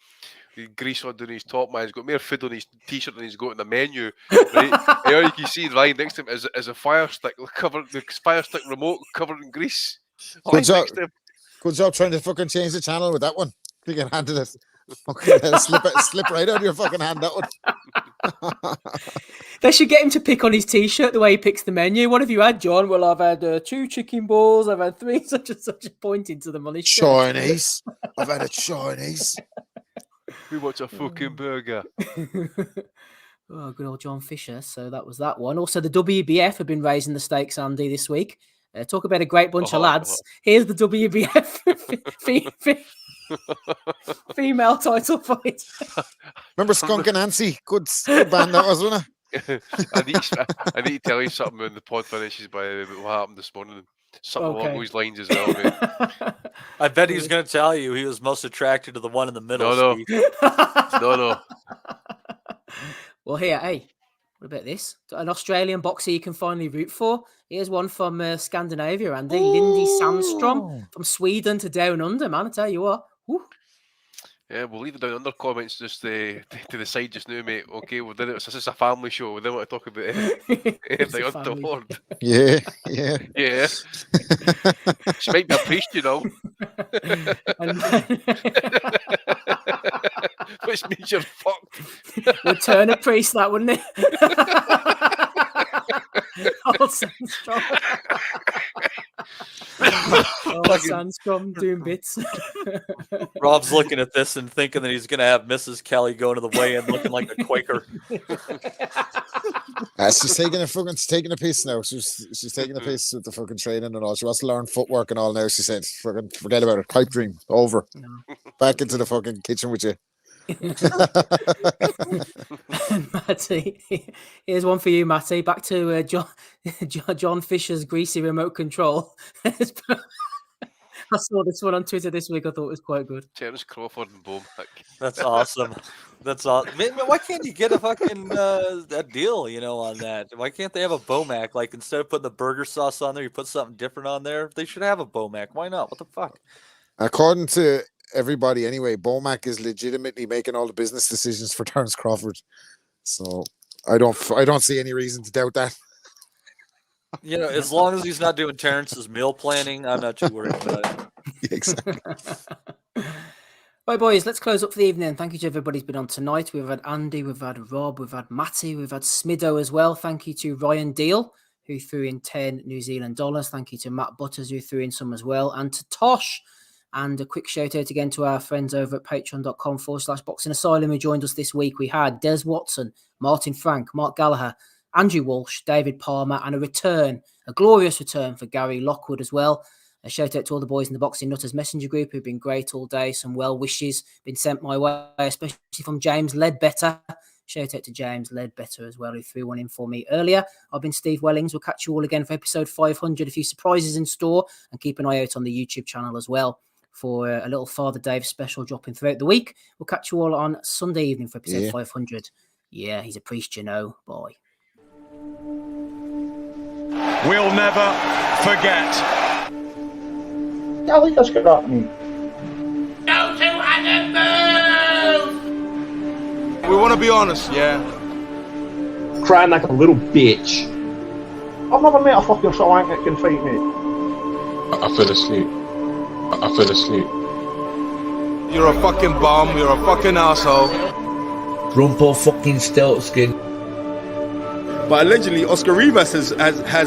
The grease under his top, man. He's got more food on his t-shirt than he's got in the menu. Right? And all you can see right next to him is a fire stick covered, the fire stick remote covered in grease. Good job trying to fucking change the channel with that one. You can hand it. Okay, slip right out of your fucking hand, that one. They should get him to pick on his T-shirt the way he picks the menu. What have you had, John? Well, I've had 2 chicken balls. I've had 3 such and such, pointing to them on his shirt. Chinese. I've had a Chinese. We want a fucking burger. Oh, good old John Fisher. So that was that one. Also, the WBF have been raising the stakes, Andy, this week. Talk about a great bunch of lads. Here's the WBF female title fight. Remember Skunk and Nancy? Good band that was, wasn't it? I need to tell you something when the pod finishes by what happened this morning. Something along those lines as well, mate. I bet he's going to tell you he was most attracted to the one in the middle. No. Well, here, hey, what about this? An Australian boxer you can finally root for. Here's one from Scandinavia, Andy. Lindy Sandstrom from Sweden to down under, man. I tell you what. Woo. Yeah, we'll leave the down under comments just to the side just now, mate. Okay, this is a family show. We don't want to talk about anything untoward. Yeah. She might be a priest, you know. Which means you're fucked. Would turn a priest, that wouldn't it? Old Sandstrom. Sandstrom doing bits. Rob's looking at this and thinking that he's going to have Mrs. Kelly going to the weigh-in looking like a Quaker. She's taking a piece now. She's taking a piece with the fucking training and all. She wants to learn footwork and all now. She said, "Fucking forget about it. Pipe dream over. No. Back into the fucking kitchen with you." Matty, here's one for you, Matty. Back to John Fisher's greasy remote control. I saw this one on Twitter this week. I thought it was quite good. Terence Crawford and Boom. That's awesome. That's awesome. Why can't you get a fucking a deal, on that? Why can't they have a Bomac? Like, instead of putting the burger sauce on there, you put something different on there. They should have a Bomac. Why not? What the fuck? According to everybody, anyway, Bomac is legitimately making all the business decisions for Terence Crawford. So I don't see any reason to doubt that. As long as he's not doing Terrence's meal planning, I'm not too worried about it. Yeah, exactly. Right, boys, let's close up for the evening. Thank you to everybody who's been on tonight. We've had Andy, we've had Rob, we've had Matty, we've had Smido as well. Thank you to Ryan Deal, who threw in 10 New Zealand dollars. Thank you to Matt Butters, who threw in some as well. And to Tosh. And a quick shout out again to our friends over at patreon.com/Boxing Asylum who joined us this week. We had Des Watson, Martin Frank, Mark Gallagher, Andrew Walsh, David Palmer, and a glorious return for Gary Lockwood as well. A shout out to all the boys in the Boxing Nutters Messenger group who've been great all day. Some well wishes been sent my way, especially from James Ledbetter. Shout out to James Ledbetter as well, who threw one in for me earlier. I've been Steve Wellings. We'll catch you all again for episode 500. A few surprises in store, and keep an eye out on the YouTube channel as well for a little Father Dave special dropping throughout the week. We'll catch you all on Sunday evening for episode 500. Yeah, he's a priest, Boy. We'll never forget. Ellie, let's get up. Go to We want to be honest, yeah? Crying like a little bitch. I've never met a fucking swank that can fight me. I fell asleep. You're a fucking bum, you're a fucking asshole. Grumpo fucking Steltskin. But allegedly, Oscar Rivas has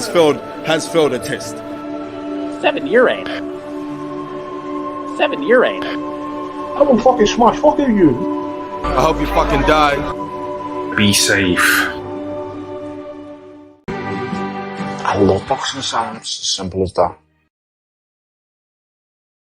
failed a test. 7-year ain't. I will fucking smash fucking you. I hope you fucking die. Be safe. I love Boxing Asylum. It's as simple as that.